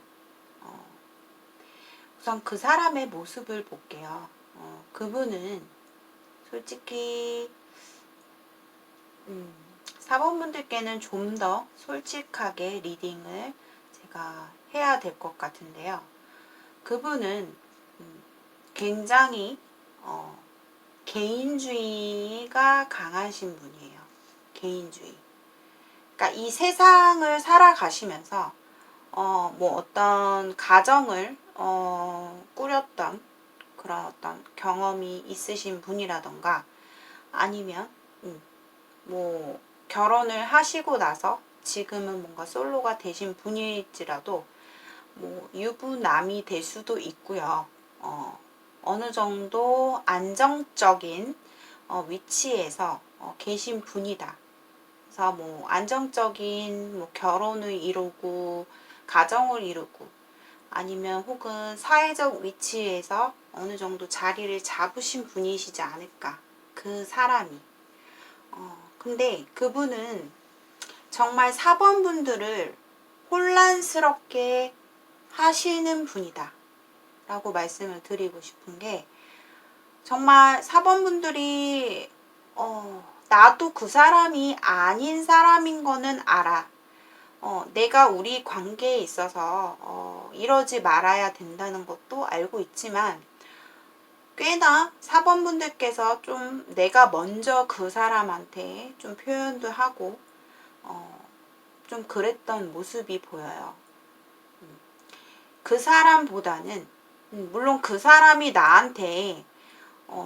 우선 그 사람의 모습을 볼게요. 그분은 솔직히 사번분들께는 좀 더 솔직하게 리딩을 제가 해야 될 것 같은데요. 그분은 굉장히 개인주의가 강하신 분이에요. 개인주의. 그러니까 이 세상을 살아가시면서 뭐 어떤 가정을 꾸렸던 그런 어떤 경험이 있으신 분이라던가 아니면 뭐 결혼을 하시고 나서 지금은 뭔가 솔로가 되신 분일지라도 뭐 유부남이 될 수도 있고요. 어느 정도 안정적인 위치에서 계신 분이다. 그래서 뭐 안정적인 뭐 결혼을 이루고 가정을 이루고 아니면 혹은 사회적 위치에서 어느 정도 자리를 잡으신 분이시지 않을까. 그 사람이. 근데 그분은 정말 사번분들을 혼란스럽게 하시는 분이다. 라고 말씀을 드리고 싶은 게 정말 사번분들이 나도 그 사람이 아닌 사람인 거는 알아. 내가 우리 관계에 있어서 이러지 말아야 된다는 것도 알고 있지만 꽤나 사번분들께서 좀 내가 먼저 그 사람한테 좀 표현도 하고 좀 그랬던 모습이 보여요. 그 사람보다는 물론 그 사람이 나한테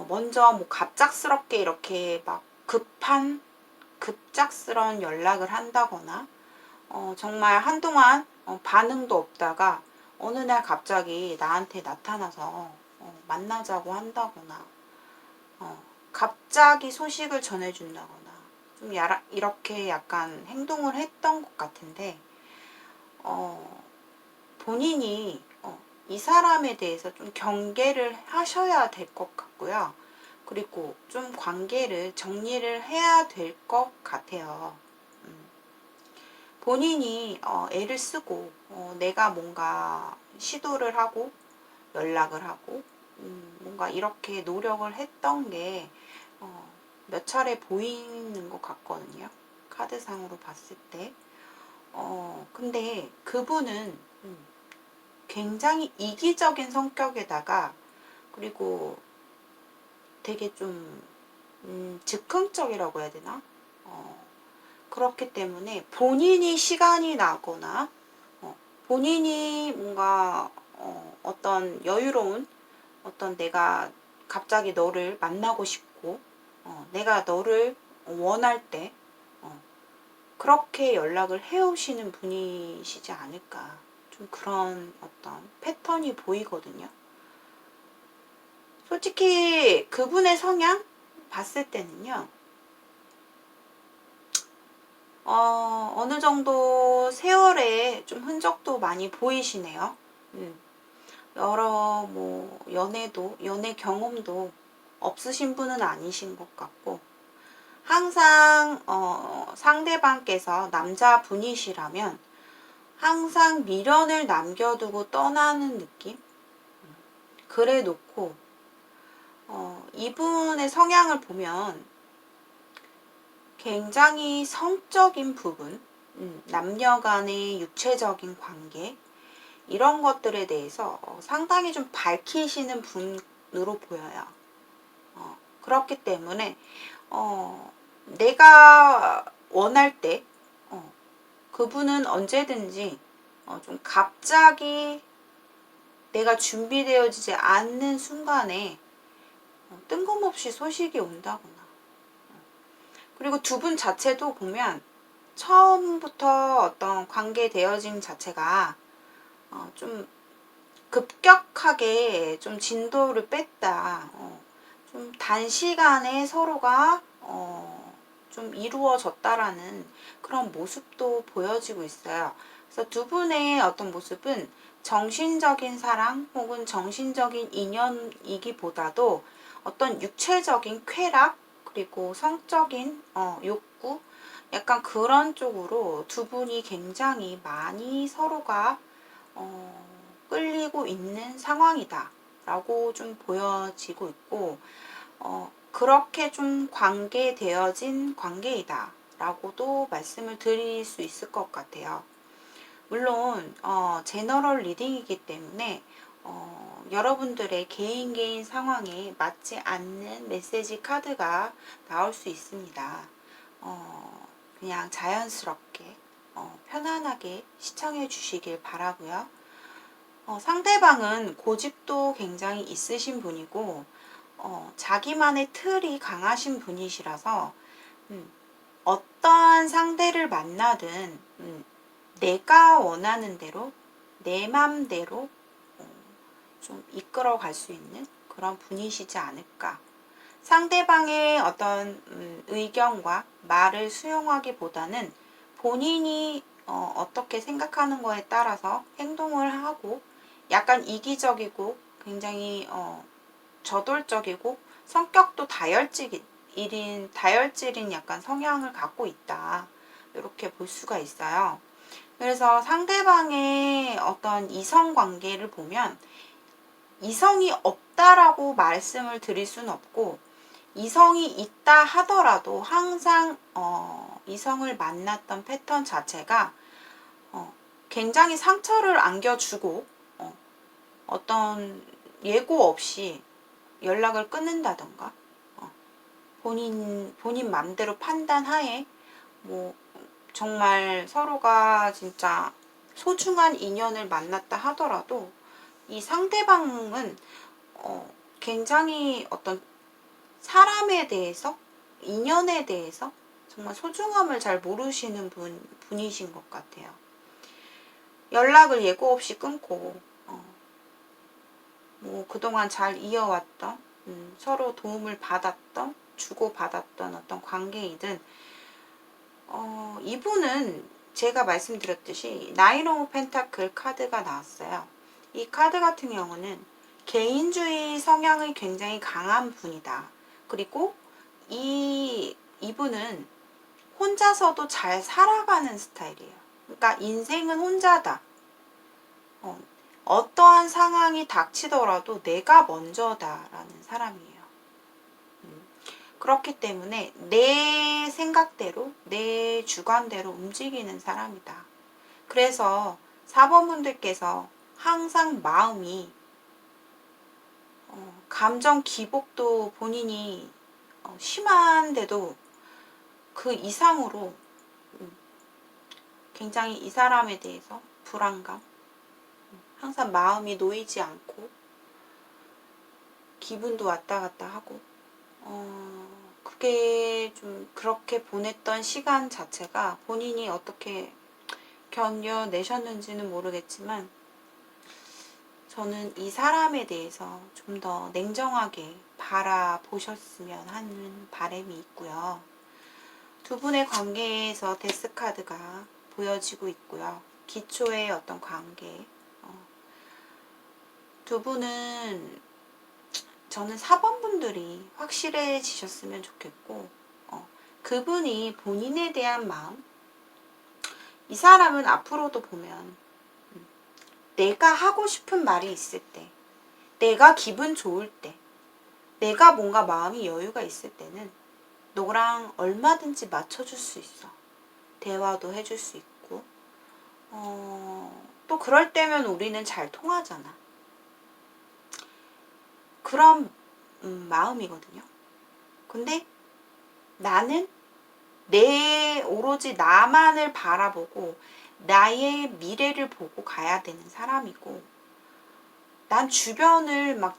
먼저 뭐 갑작스럽게 이렇게 막 급작스러운 연락을 한다거나 정말 한동안 반응도 없다가 어느 날 갑자기 나한테 나타나서 만나자고 한다거나 갑자기 소식을 전해준다거나 좀 이렇게 약간 행동을 했던 것 같은데 본인이 이 사람에 대해서 좀 경계를 하셔야 될 것 같고요. 그리고 좀 관계를 정리를 해야 될 것 같아요. 본인이 애를 쓰고 내가 뭔가 시도를 하고 연락을 하고 뭔가 이렇게 노력을 했던 게 몇 차례 보이는 것 같거든요. 카드상으로 봤을 때. 근데 그분은 굉장히 이기적인 성격에다가 그리고 되게 좀 즉흥적이라고 해야 되나? 그렇기 때문에 본인이 시간이 나거나 본인이 뭔가 어떤 여유로운 어떤 내가 갑자기 너를 만나고 싶고 내가 너를 원할 때 그렇게 연락을 해오시는 분이시지 않을까. 좀 그런 어떤 패턴이 보이거든요. 솔직히 그분의 성향 봤을 때는요. 어느 정도 세월에 좀 흔적도 많이 보이시네요. 여러 뭐 연애 경험도 없으신 분은 아니신 것 같고 항상 상대방께서 남자분이시라면 항상 미련을 남겨두고 떠나는 느낌? 그래 놓고 이분의 성향을 보면 굉장히 성적인 부분, 남녀 간의 육체적인 관계 이런 것들에 대해서 상당히 좀 밝히시는 분으로 보여요. 그렇기 때문에 내가 원할 때 그분은 언제든지 좀 갑자기 내가 준비되어지지 않는 순간에 뜬금없이 소식이 온다거나, 그리고 두 분 자체도 보면 처음부터 어떤 관계 되어짐 자체가 좀 급격하게 좀 진도를 뺐다. 좀 단시간에 서로가 좀 이루어졌다라는 그런 모습도 보여지고 있어요. 그래서 두 분의 어떤 모습은 정신적인 사랑 혹은 정신적인 인연이기보다도 어떤 육체적인 쾌락 그리고 성적인 욕구 약간 그런 쪽으로 두 분이 굉장히 많이 서로가 끌리고 있는 상황이다 라고 좀 보여지고 있고, 그렇게 좀 관계되어진 관계이다 라고도 말씀을 드릴 수 있을 것 같아요. 물론 제너럴 리딩이기 때문에 여러분들의 개인 상황에 맞지 않는 메시지 카드가 나올 수 있습니다. 그냥 자연스럽게 편안하게 시청해 주시길 바라고요. 상대방은 고집도 굉장히 있으신 분이고 자기만의 틀이 강하신 분이시라서 어떠한 상대를 만나든 내가 원하는 대로 내 맘대로 좀 이끌어 갈 수 있는 그런 분이시지 않을까. 상대방의 어떤 의견과 말을 수용하기보다는 본인이 어떻게 생각하는 거에 따라서 행동을 하고 약간 이기적이고 굉장히 저돌적이고 성격도 다혈질인 약간 성향을 갖고 있다. 이렇게 볼 수가 있어요. 그래서 상대방의 어떤 이성 관계를 보면 이성이 없다라고 말씀을 드릴 수는 없고, 이성이 있다 하더라도 항상 이성을 만났던 패턴 자체가 굉장히 상처를 안겨주고 어떤 예고 없이 연락을 끊는다던가 본인 맘대로 판단하에 뭐 정말 서로가 진짜 소중한 인연을 만났다 하더라도 이 상대방은 굉장히 어떤 사람에 대해서, 인연에 대해서 정말 소중함을 잘 모르시는 분이신 것 같아요. 연락을 예고 없이 끊고 뭐 그동안 잘 이어왔던 서로 도움을 받았던 주고받았던 어떤 관계이든 이분은 제가 말씀드렸듯이 나인 오브 펜타클 카드가 나왔어요. 이 카드 같은 경우는 개인주의 성향이 굉장히 강한 분이다. 그리고 이분은 혼자서도 잘 살아가는 스타일이에요. 그러니까 인생은 혼자다. 어떠한 상황이 닥치더라도 내가 먼저다라는 사람이에요. 그렇기 때문에 내 생각대로, 내 주관대로 움직이는 사람이다. 그래서 4번 분들께서 항상 마음이 감정 기복도 본인이 심한데도 그 이상으로 굉장히 이 사람에 대해서 불안감, 항상 마음이 놓이지 않고 기분도 왔다 갔다 하고 그게 좀 그렇게 보냈던 시간 자체가 본인이 어떻게 견뎌내셨는지는 모르겠지만 저는 이 사람에 대해서 좀 더 냉정하게 바라보셨으면 하는 바람이 있고요. 두 분의 관계에서 데스카드가 보여지고 있고요. 기초의 어떤 관계. 두 분은 저는 4번 분들이 확실해지셨으면 좋겠고 그분이 본인에 대한 마음, 이 사람은 앞으로도 보면 내가 하고 싶은 말이 있을 때, 내가 기분 좋을 때, 내가 뭔가 마음이 여유가 있을 때는 너랑 얼마든지 맞춰줄 수 있어. 대화도 해줄 수 있고 또 그럴 때면 우리는 잘 통하잖아. 그런 마음이거든요. 근데 나는 오로지 나만을 바라보고 나의 미래를 보고 가야 되는 사람이고, 난 주변을 막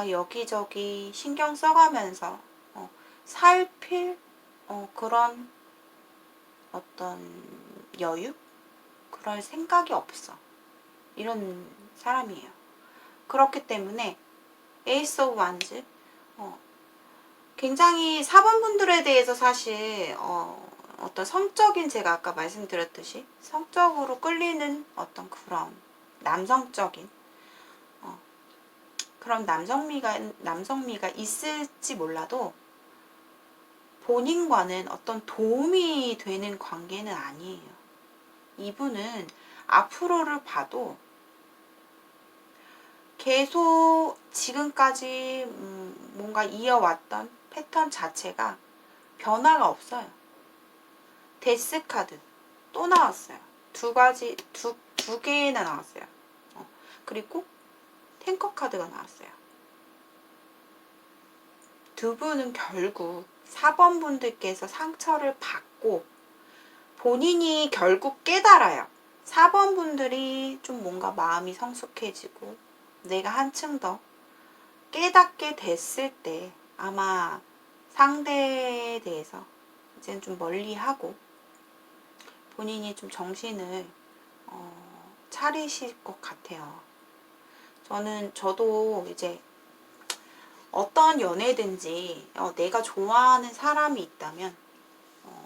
여기저기 신경 써가면서 살필 그런 어떤 여유? 그럴 생각이 없어. 이런 사람이에요. 그렇기 때문에 에이스 오브 완즈 굉장히 4번 분들에 대해서 사실 어떤 성적인, 제가 아까 말씀드렸듯이 성적으로 끌리는 어떤 그런 남성적인 그런 남성미가 있을지 몰라도 본인과는 어떤 도움이 되는 관계는 아니에요. 이분은 앞으로를 봐도 계속 지금까지 뭔가 이어왔던 패턴 자체가 변화가 없어요. 데스카드 또 나왔어요. 두 개나 나왔어요. 그리고 탱커 카드가 나왔어요. 두 분은 결국 4번 분들께서 상처를 받고 본인이 결국 깨달아요. 4번 분들이 좀 뭔가 마음이 성숙해지고 내가 한층 더 깨닫게 됐을 때 아마 상대에 대해서 이제는 좀 멀리하고 본인이 좀 정신을 차리실 것 같아요. 저도 이제 어떤 연애든지 내가 좋아하는 사람이 있다면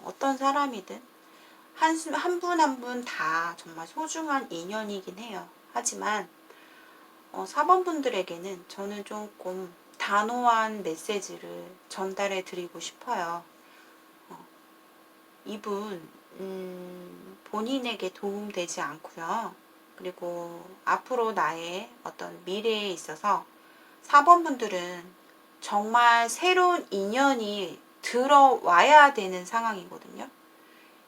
어떤 사람이든 한 분 한 분 다 정말 소중한 인연이긴 해요. 하지만 4번 분들에게는 저는 조금 단호한 메시지를 전달해 드리고 싶어요. 이분 본인에게 도움되지 않고요. 그리고 앞으로 나의 어떤 미래에 있어서 4번 분들은 정말 새로운 인연이 들어와야 되는 상황이거든요.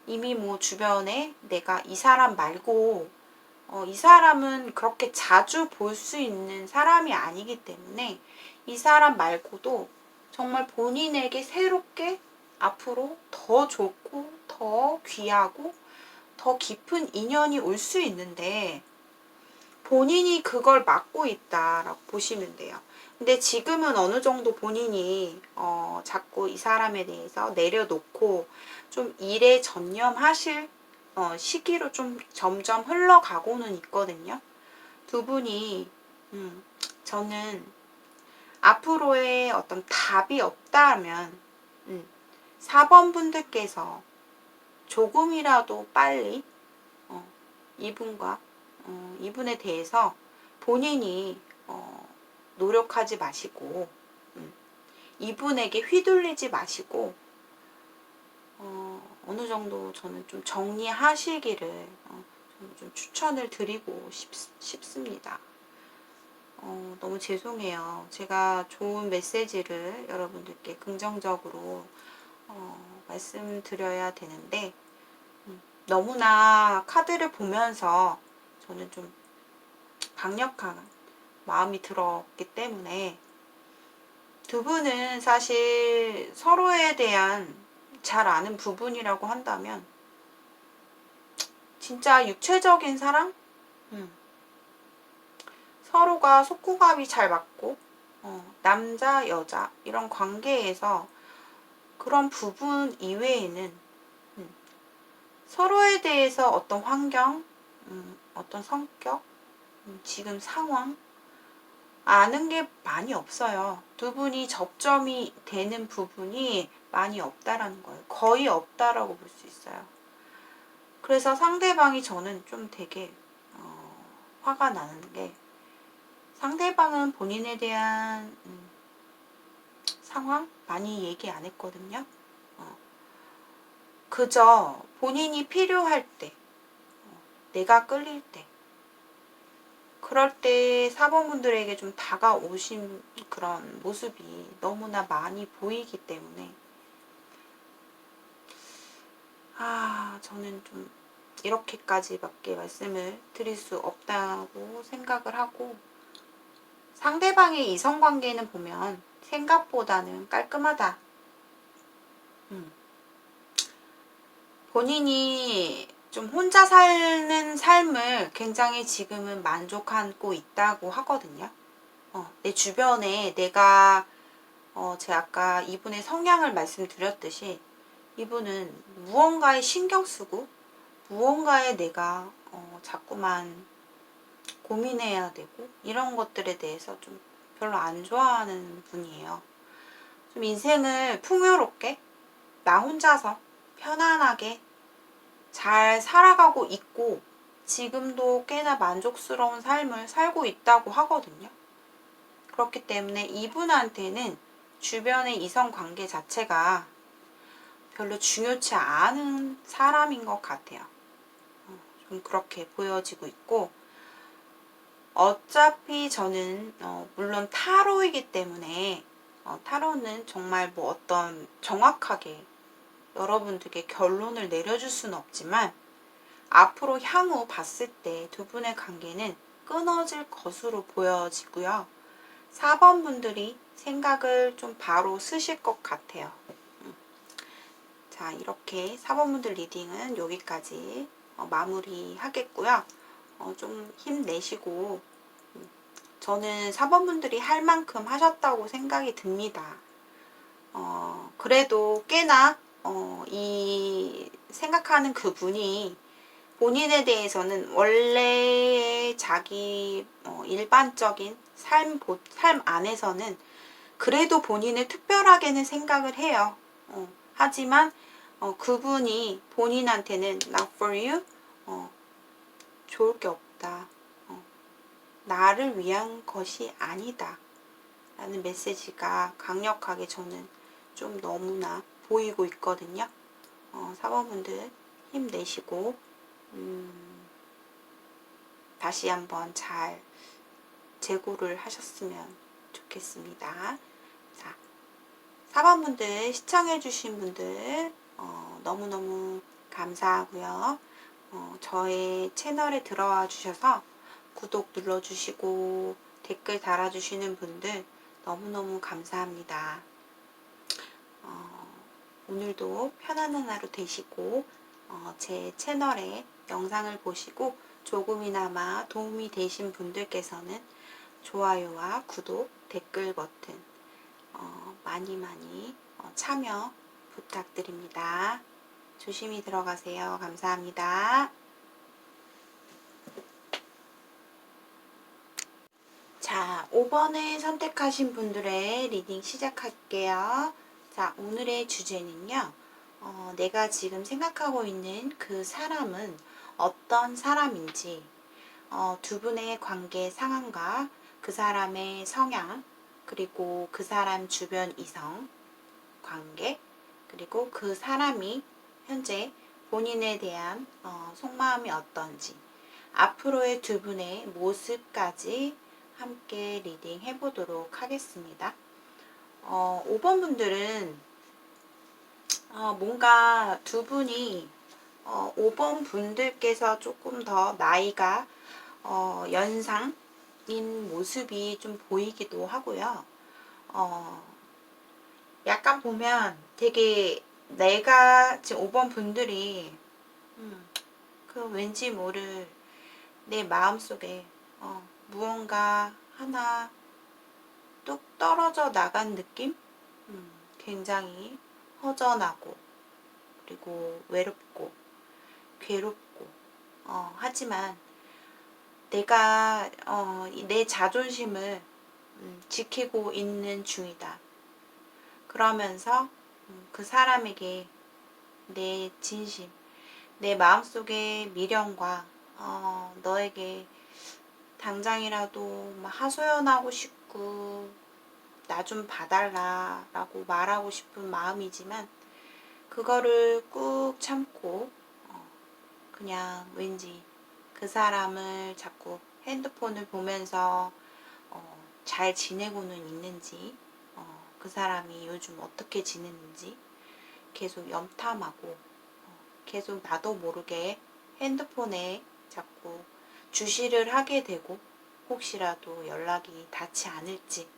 이미 뭐 주변에 내가 이 사람 말고 이 사람은 그렇게 자주 볼 수 있는 사람이 아니기 때문에 이 사람 말고도 정말 본인에게 새롭게 앞으로 더 좋고 더 귀하고 더 깊은 인연이 올 수 있는데 본인이 그걸 막고 있다라고 보시면 돼요. 근데 지금은 어느 정도 본인이 자꾸 이 사람에 대해서 내려놓고 좀 일에 전념하실 시기로 좀 점점 흘러가고는 있거든요. 두 분이 저는 앞으로의 어떤 답이 없다면 4번 분들께서 조금이라도 빨리 이분에 대해서 본인이 노력하지 마시고 이분에게 휘둘리지 마시고 어느 정도 저는 좀 정리하시기를 좀 추천을 드리고 싶습니다. 너무 죄송해요. 제가 좋은 메시지를 여러분들께 긍정적으로 말씀드려야 되는데 너무나 카드를 보면서 저는 좀 강력한 마음이 들었기 때문에 두 분은 사실 서로에 대한 잘 아는 부분이라고 한다면 진짜 육체적인 사랑? 서로가 속궁합이 잘 맞고 남자, 여자 이런 관계에서 그런 부분 이외에는 서로에 대해서 어떤 환경, 어떤 성격, 지금 상황 아는 게 많이 없어요. 두 분이 접점이 되는 부분이 많이 없다라는 거예요. 거의 없다라고 볼 수 있어요. 그래서 상대방이 저는 좀 되게 화가 나는 게 상대방은 본인에 대한 상황 많이 얘기 안 했거든요. 그저 본인이 필요할 때, 내가 끌릴 때, 그럴 때 4번 분들에게 좀 다가오신 그런 모습이 너무나 많이 보이기 때문에 저는 좀 이렇게까지밖에 말씀을 드릴 수 없다고 생각을 하고 상대방의 이성관계는 보면 생각보다는 깔끔하다. 본인이 좀 혼자 사는 삶을 굉장히 지금은 만족하고 있다고 하거든요. 내 주변에 내가 제가 아까 이분의 성향을 말씀드렸듯이 이분은 무언가에 신경 쓰고 무언가에 내가 자꾸만 고민해야 되고 이런 것들에 대해서 좀 별로 안 좋아하는 분이에요. 좀 인생을 풍요롭게 나 혼자서 편안하게 잘 살아가고 있고 지금도 꽤나 만족스러운 삶을 살고 있다고 하거든요. 그렇기 때문에 이분한테는 주변의 이성 관계 자체가 별로 중요치 않은 사람인 것 같아요. 좀 그렇게 보여지고 있고, 어차피 저는 물론 타로이기 때문에 타로는 정말 뭐 어떤 정확하게 여러분들께 결론을 내려줄 수는 없지만 앞으로 향후 봤을 때 두 분의 관계는 끊어질 것으로 보여지고요. 4번 분들이 생각을 좀 바로 쓰실 것 같아요. 자, 이렇게 4번 분들 리딩은 여기까지 마무리 하겠고요. 좀 힘내시고 저는 4번 분들이 할 만큼 하셨다고 생각이 듭니다. 그래도 꽤나 이 생각하는 그분이 본인에 대해서는 원래 자기 일반적인 삶 안에서는 그래도 본인을 특별하게는 생각을 해요. 하지만 그분이 본인한테는 not for you, 좋을 게 없다. 나를 위한 것이 아니다. 라는 메시지가 강력하게 저는 좀 너무나 보이고 있거든요. 4번분들 힘내시고 다시 한번 잘 재고를 하셨으면 좋겠습니다. 자, 4번분들 시청해주신 분들 너무너무 감사하고요. 저의 채널에 들어와 주셔서 구독 눌러주시고 댓글 달아주시는 분들 너무너무 감사합니다. 오늘도 편안한 하루 되시고 제 채널에 영상을 보시고 조금이나마 도움이 되신 분들께서는 좋아요와 구독, 댓글 버튼 많이 참여 부탁드립니다. 조심히 들어가세요. 감사합니다. 자, 5번을 선택하신 분들의 리딩 시작할게요. 자, 오늘의 주제는요. 내가 지금 생각하고 있는 그 사람은 어떤 사람인지, 두 분의 관계 상황과 그 사람의 성향, 그리고 그 사람 주변 이성 관계, 그리고 그 사람이 현재 본인에 대한 속마음이 어떤지, 앞으로의 두 분의 모습까지 함께 리딩 해보도록 하겠습니다. 5번 분들은 뭔가 두 분이 5번 분들께서 조금 더 나이가 연상인 모습이 좀 보이기도 하고요. 약간 보면 되게 내가 지금 5번 분들이 그 왠지 모를 내 마음속에 무언가 하나 뚝 떨어져 나간 느낌? 굉장히 허전하고 그리고 외롭고 괴롭고 하지만 내가 내 자존심을 지키고 있는 중이다. 그러면서 그 사람에게 내 진심, 내 마음속의 미련과 너에게 당장이라도 하소연하고 싶고 나 좀 봐달라 라고 말하고 싶은 마음이지만 그거를 꾹 참고 그냥 왠지 그 사람을 자꾸 핸드폰을 보면서 잘 지내고는 있는지 그 사람이 요즘 어떻게 지내는지 계속 염탐하고 계속 나도 모르게 핸드폰에 자꾸 주시를 하게 되고 혹시라도 연락이 닿지 않을지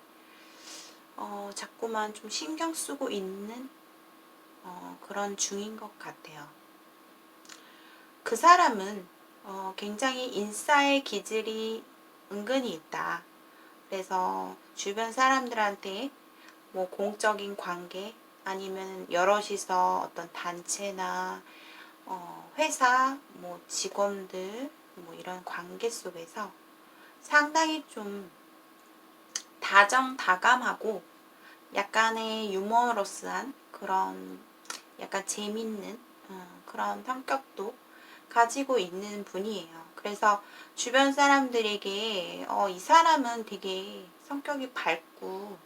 자꾸만 좀 신경 쓰고 있는 그런 중인 것 같아요. 그 사람은 굉장히 인싸의 기질이 은근히 있다. 그래서 주변 사람들한테 뭐 공적인 관계 아니면 여럿이서 어떤 단체나 회사 뭐 직원들 뭐 이런 관계 속에서 상당히 좀 다정다감하고 약간의 유머러스한 그런 약간 재밌는 그런 성격도 가지고 있는 분이에요. 그래서 주변 사람들에게 이 사람은 되게 성격이 밝고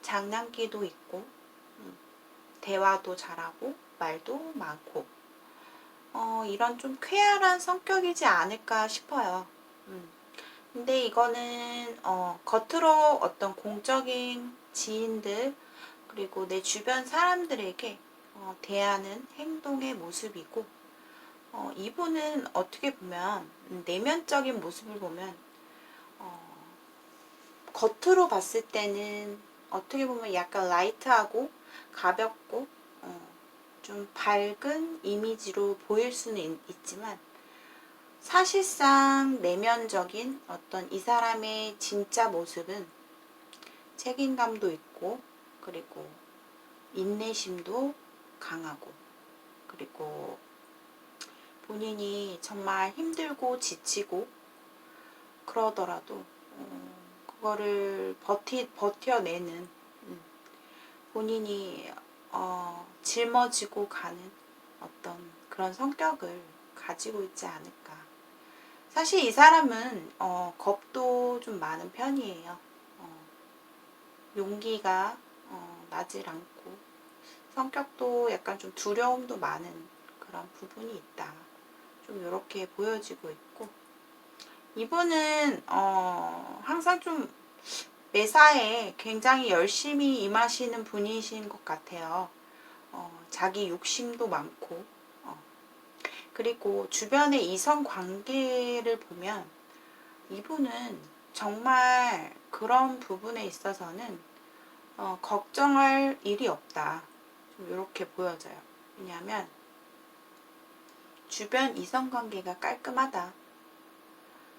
장난기도 있고 대화도 잘하고 말도 많고 이런 좀 쾌활한 성격이지 않을까 싶어요. 근데 이거는 겉으로 어떤 공적인 지인들 그리고 내 주변 사람들에게 대하는 행동의 모습이고 이분은 어떻게 보면 내면적인 모습을 보면 겉으로 봤을 때는 어떻게 보면 약간 라이트하고 가볍고 좀 밝은 이미지로 보일 수는 있지만 사실상 내면적인 어떤 이 사람의 진짜 모습은 책임감도 있고 그리고 인내심도 강하고 그리고 본인이 정말 힘들고 지치고 그러더라도 그거를 버텨내는 본인이 짊어지고 가는 어떤 그런 성격을 가지고 있지 않을까. 사실 이 사람은 겁도 좀 많은 편이에요. 용기가 나질 않고 성격도 약간 좀 두려움도 많은 그런 부분이 있다. 좀 이렇게 보여지고 있고 이분은 항상 좀 매사에 굉장히 열심히 임하시는 분이신 것 같아요. 자기 욕심도 많고 그리고 주변의 이성 관계를 보면 이분은 정말 그런 부분에 있어서는 걱정할 일이 없다. 좀 이렇게 보여져요. 왜냐하면 주변 이성 관계가 깔끔하다.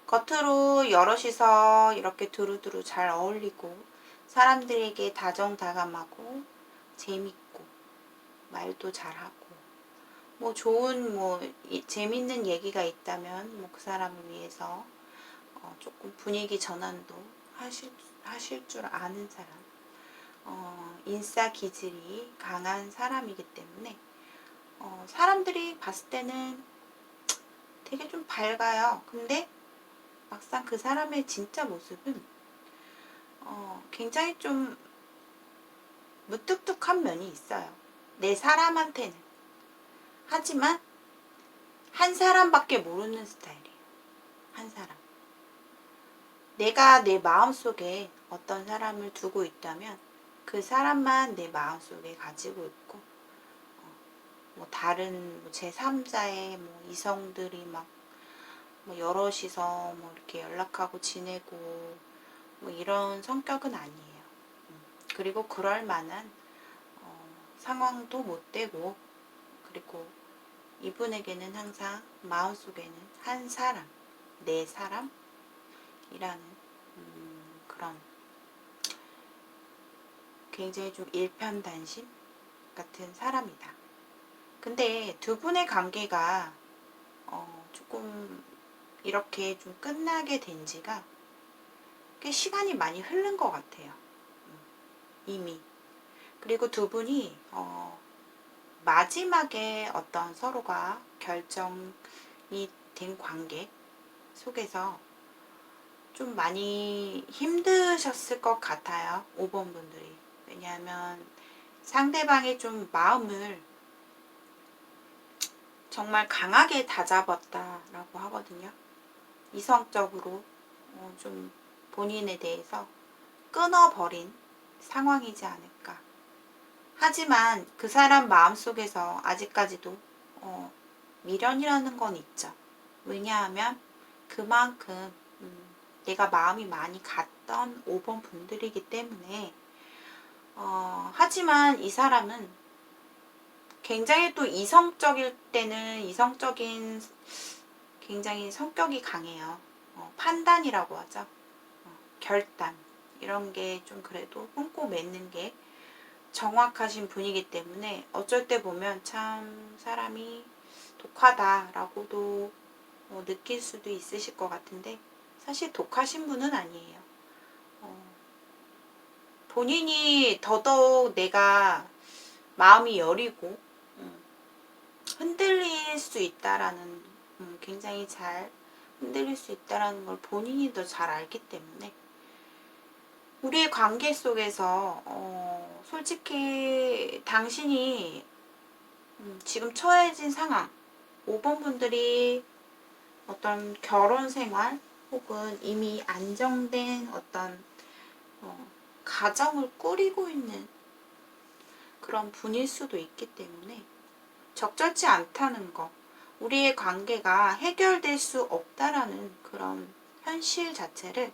겉으로 여럿이서 이렇게 두루두루 잘 어울리고 사람들에게 다정다감하고 재밌고 말도 잘하고 뭐 좋은 뭐 재밌는 얘기가 있다면 뭐 그 사람을 위해서 조금 분위기 전환도 하실 줄 아는 사람 인싸 기질이 강한 사람이기 때문에 사람들이 봤을 때는 되게 좀 밝아요. 근데 막상 그 사람의 진짜 모습은 굉장히 좀 무뚝뚝한 면이 있어요. 내 사람한테는. 하지만 한 사람밖에 모르는 스타일이에요. 한 사람. 내가 내 마음속에 어떤 사람을 두고 있다면 그 사람만 내 마음속에 가지고 있고 뭐 다른 뭐 제3자의 뭐 이성들이 막 뭐 여럿이서 뭐 이렇게 연락하고 지내고 뭐 이런 성격은 아니에요. 그리고 그럴 만한 상황도 못 되고 그리고 이분에게는 항상 마음속에는 한 사람, 내 사람이라는 그런 굉장히 좀 일편단심 같은 사람이다. 근데 두 분의 관계가 조금 이렇게 좀 끝나게 된 지가 꽤 시간이 많이 흐른 것 같아요. 이미. 그리고 두 분이 마지막에 어떤 서로가 결정이 된 관계 속에서 좀 많이 힘드셨을 것 같아요. 5번 분들이. 왜냐하면 상대방의 좀 마음을 정말 강하게 다잡았다라고 하거든요. 이성적으로 좀 본인에 대해서 끊어버린 상황이지 않을까. 하지만 그 사람 마음속에서 아직까지도 미련이라는 건 있죠. 왜냐하면 그만큼 내가 마음이 많이 갔던 5번 분들이기 때문에 하지만 이 사람은 굉장히 또 이성적일 때는 이성적인 굉장히 성격이 강해요. 판단이라고 하죠. 결단 이런 게 좀 그래도 꼼꼼 맺는 게 정확하신 분이기 때문에 어쩔 때 보면 참 사람이 독하다라고도 느낄 수도 있으실 것 같은데 사실 독하신 분은 아니에요. 본인이 더더욱 내가 마음이 여리고 흔들릴 수 있다라는 굉장히 잘 흔들릴 수 있다라는 걸 본인이 더 잘 알기 때문에 우리의 관계 속에서 솔직히 당신이 지금 처해진 상황 5번 분들이 어떤 결혼 생활 혹은 이미 안정된 어떤 가정을 꾸리고 있는 그런 분일 수도 있기 때문에 적절치 않다는 거, 우리의 관계가 해결될 수 없다라는 그런 현실 자체를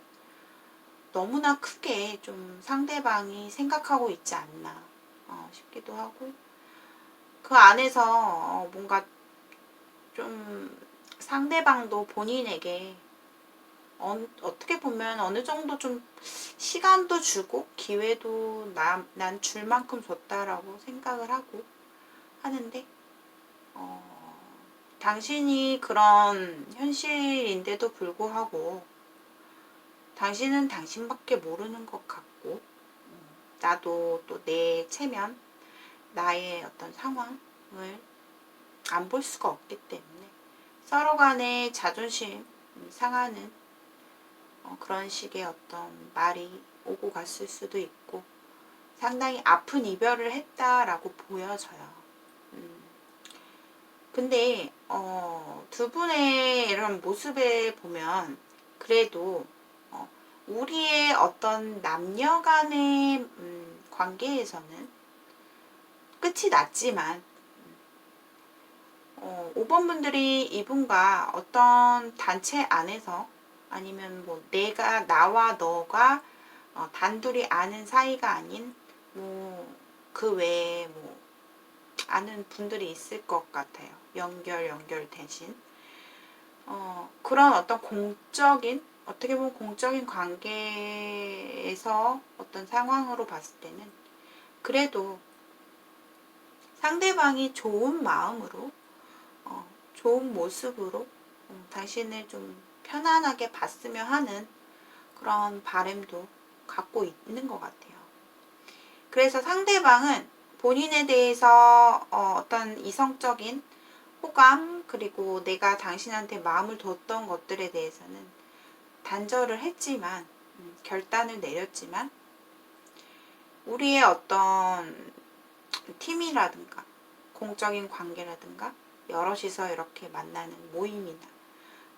너무나 크게 좀 상대방이 생각하고 있지 않나 싶기도 하고, 그 안에서 뭔가 좀 상대방도 본인에게 어떻게 보면 어느 정도 좀 시간도 주고 기회도 난 줄 만큼 줬다라고 생각을 하고 하는데 당신이 그런 현실인데도 불구하고 당신은 당신밖에 모르는 것 같고 나도 또 내 체면 나의 어떤 상황을 안 볼 수가 없기 때문에 서로 간에 자존심 상하는 그런 식의 어떤 말이 오고 갔을 수도 있고 상당히 아픈 이별을 했다라고 보여져요. 근데 두 분의 이런 모습에 보면 그래도 우리의 어떤 남녀 간의 관계에서는 끝이 났지만 5번 분들이 이분과 어떤 단체 안에서 아니면 뭐 나와 너가 단둘이 아는 사이가 아닌 뭐 그 외에 뭐 아는 분들이 있을 것 같아요. 연결 대신 그런 어떤 공적인 어떻게 보면 공적인 관계에서 어떤 상황으로 봤을 때는 그래도 상대방이 좋은 마음으로 좋은 모습으로 당신을 좀 편안하게 봤으면 하는 그런 바람도 갖고 있는 것 같아요. 그래서 상대방은 본인에 대해서 어떤 이성적인 호감 그리고 내가 당신한테 마음을 뒀던 것들에 대해서는 단절을 했지만 결단을 내렸지만 우리의 어떤 팀이라든가 공적인 관계라든가 여럿이서 이렇게 만나는 모임이나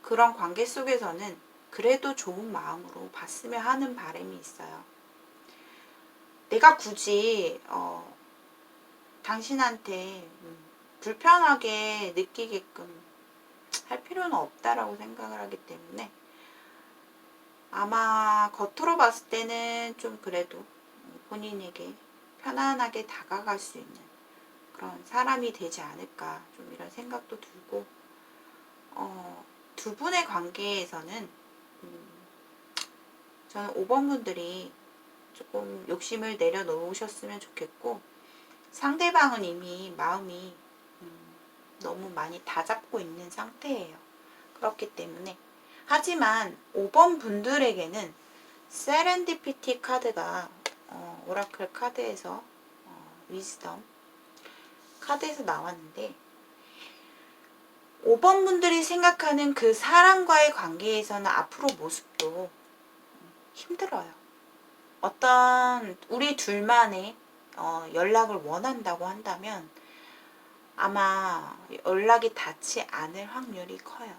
그런 관계 속에서는 그래도 좋은 마음으로 봤으면 하는 바람이 있어요. 내가 굳이 당신한테 불편하게 느끼게끔 할 필요는 없다라고 생각을 하기 때문에 아마 겉으로 봤을 때는 좀 그래도 본인에게 편안하게 다가갈 수 있는 그런 사람이 되지 않을까 좀 이런 생각도 들고 두 분의 관계에서는 저는 5번 분들이 조금 욕심을 내려놓으셨으면 좋겠고 상대방은 이미 마음이 너무 많이 다잡고 있는 상태예요. 그렇기 때문에 하지만 5번 분들에게는 세렌디피티 카드가 오라클 카드에서 위즈덤 카드에서 나왔는데 5번 분들이 생각하는 그 사람과의 관계에서는 앞으로 모습도 힘들어요. 어떤 우리 둘만의 연락을 원한다고 한다면 아마 연락이 닿지 않을 확률이 커요.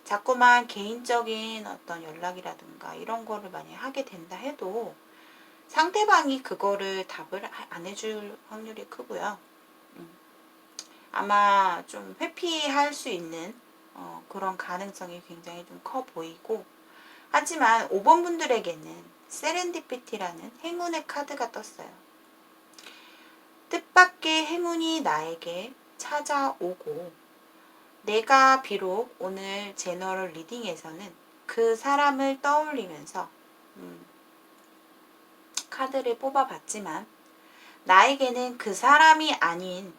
자꾸만 개인적인 어떤 연락이라든가 이런 거를 만약에 하게 된다 해도 상대방이 그거를 답을 안 해줄 확률이 크고요. 아마 좀 회피할 수 있는 그런 가능성이 굉장히 좀 커 보이고 하지만 5번 분들에게는 세렌디피티라는 행운의 카드가 떴어요. 뜻밖의 행운이 나에게 찾아오고 내가 비록 오늘 제너럴 리딩에서는 그 사람을 떠올리면서 카드를 뽑아봤지만 나에게는 그 사람이 아닌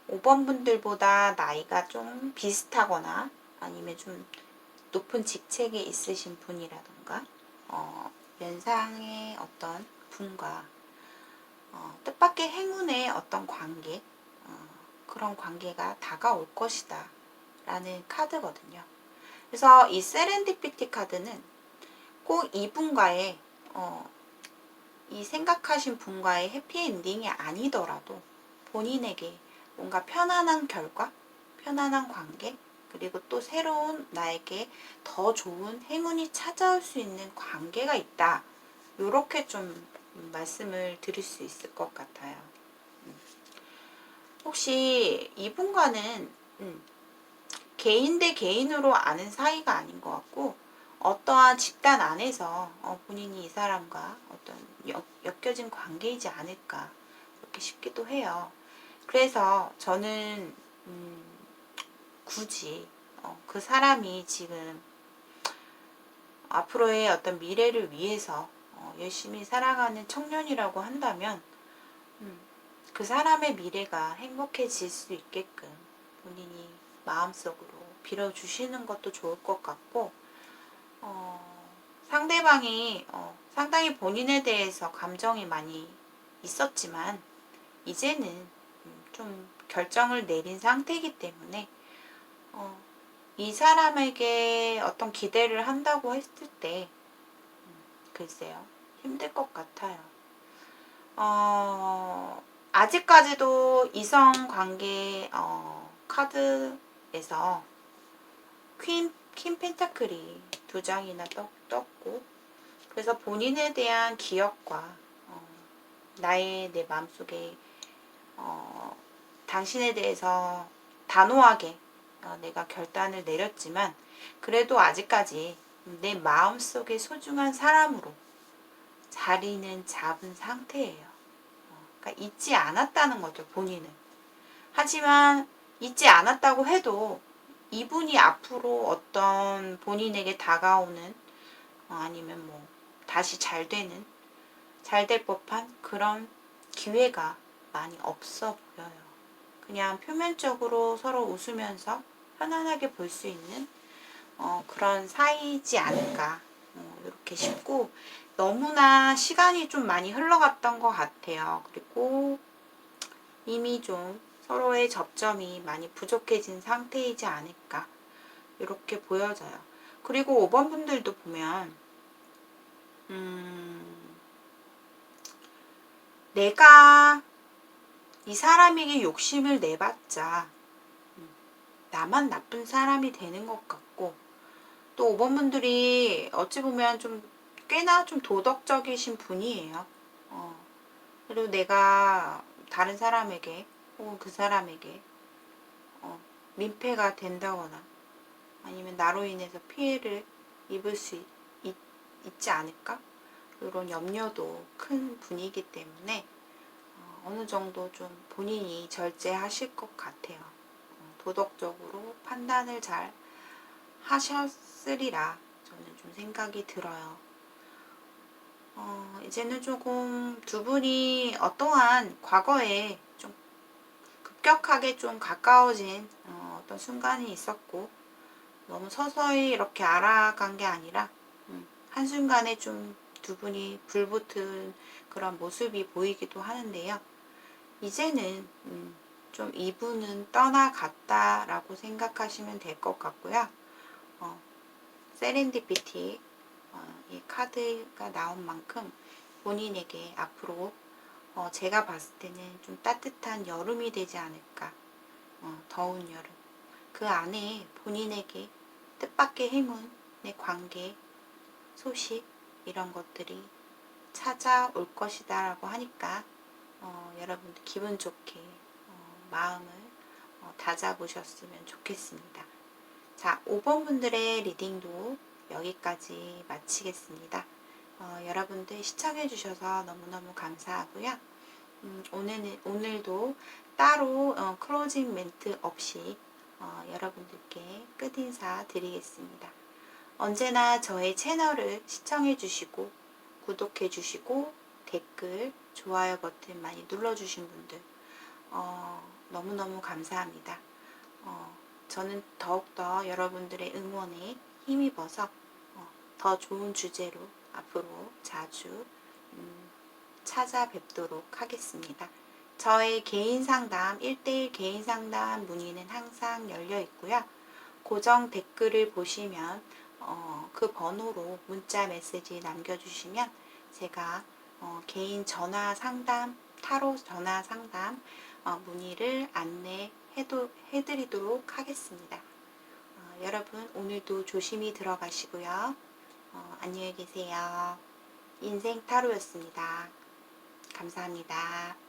5번 분들보다 나이가 좀 비슷하거나 아니면 좀 높은 직책에 있으신 분이라던가 연상의 어떤 분과 뜻밖의 행운의 어떤 관계 그런 관계가 다가올 것이다 라는 카드거든요. 그래서 이 세렌디피티 카드는 꼭 이분과의 이 생각하신 분과의 해피엔딩이 아니더라도 본인에게 뭔가 편안한 결과, 편안한 관계, 그리고 또 새로운 나에게 더 좋은 행운이 찾아올 수 있는 관계가 있다. 요렇게 좀 말씀을 드릴 수 있을 것 같아요. 혹시 이분과는 개인 대 개인으로 아는 사이가 아닌 것 같고 어떠한 집단 안에서 본인이 이 사람과 어떤 엮여진 관계이지 않을까 그렇게 싶기도 해요. 그래서 저는 굳이 그 사람이 지금 앞으로의 어떤 미래를 위해서 열심히 살아가는 청년이라고 한다면 그 사람의 미래가 행복해질 수 있게끔 본인이 마음속으로 빌어주시는 것도 좋을 것 같고 상대방이 상당히 본인에 대해서 감정이 많이 있었지만 이제는 좀 결정을 내린 상태이기 때문에 이 사람에게 어떤 기대를 한다고 했을 때 글쎄요 힘들 것 같아요. 아직까지도 이성 관계 카드에서 퀸 펜타클이 2장이나 떴고 그래서 본인에 대한 기억과 내 마음속에 당신에 대해서 단호하게 내가 결단을 내렸지만 그래도 아직까지 내 마음속에 소중한 사람으로 자리는 잡은 상태예요. 그러니까 잊지 않았다는 거죠, 본인은. 하지만 잊지 않았다고 해도 이분이 앞으로 어떤 본인에게 다가오는 아니면 뭐 다시 잘 될 법한 그런 기회가 많이 없어 보여요. 그냥 표면적으로 서로 웃으면서 편안하게 볼 수 있는 그런 사이지 않을까 이렇게 싶고 너무나 시간이 좀 많이 흘러갔던 것 같아요. 그리고 이미 좀 서로의 접점이 많이 부족해진 상태이지 않을까 이렇게 보여져요. 그리고 5번 분들도 보면 내가 이 사람에게 욕심을 내봤자 나만 나쁜 사람이 되는 것 같고 또 5번 분들이 어찌 보면 좀 꽤나 좀 도덕적이신 분이에요. 그리고 내가 다른 사람에게 혹은 그 사람에게 민폐가 된다거나 아니면 나로 인해서 피해를 입을 수 있지 않을까? 이런 염려도 큰 분이기 때문에 어느 정도 좀 본인이 절제하실 것 같아요. 도덕적으로 판단을 잘 하셨으리라 저는 좀 생각이 들어요. 이제는 조금 두 분이 어떠한 과거에 좀 급격하게 좀 가까워진 어떤 순간이 있었고 너무 서서히 이렇게 알아간 게 아니라 한순간에 좀 두 분이 불붙은 그런 모습이 보이기도 하는데요. 이제는 좀 이분은 떠나갔다라고 생각하시면 될 것 같고요. 세렌디피티 이 카드가 나온 만큼 본인에게 앞으로 제가 봤을 때는 좀 따뜻한 여름이 되지 않을까. 더운 여름. 그 안에 본인에게 뜻밖의 행운의 관계, 소식 이런 것들이 찾아올 것이다 라고 하니까 여러분들 기분 좋게 마음을 다잡으셨으면 좋겠습니다. 자, 5번 분들의 리딩도 여기까지 마치겠습니다. 여러분들 시청해 주셔서 너무너무 감사하고요. 오늘도 따로 클로징 멘트 없이 여러분들께 끝인사 드리겠습니다. 언제나 저의 채널을 시청해 주시고 구독해 주시고 댓글, 좋아요 버튼 많이 눌러주신 분들 너무너무 감사합니다. 저는 더욱더 여러분들의 응원에 힘입어서 더 좋은 주제로 앞으로 자주 찾아뵙도록 하겠습니다. 저의 개인 상담, 1대1 개인 상담 문의는 항상 열려 있고요. 고정 댓글을 보시면 그 번호로 문자 메시지 남겨주시면 제가 개인 전화 상담, 타로 전화 상담 문의를 안내해드리도록 하겠습니다. 여러분 오늘도 조심히 들어가시고요. 안녕히 계세요. 인생 타로였습니다. 감사합니다.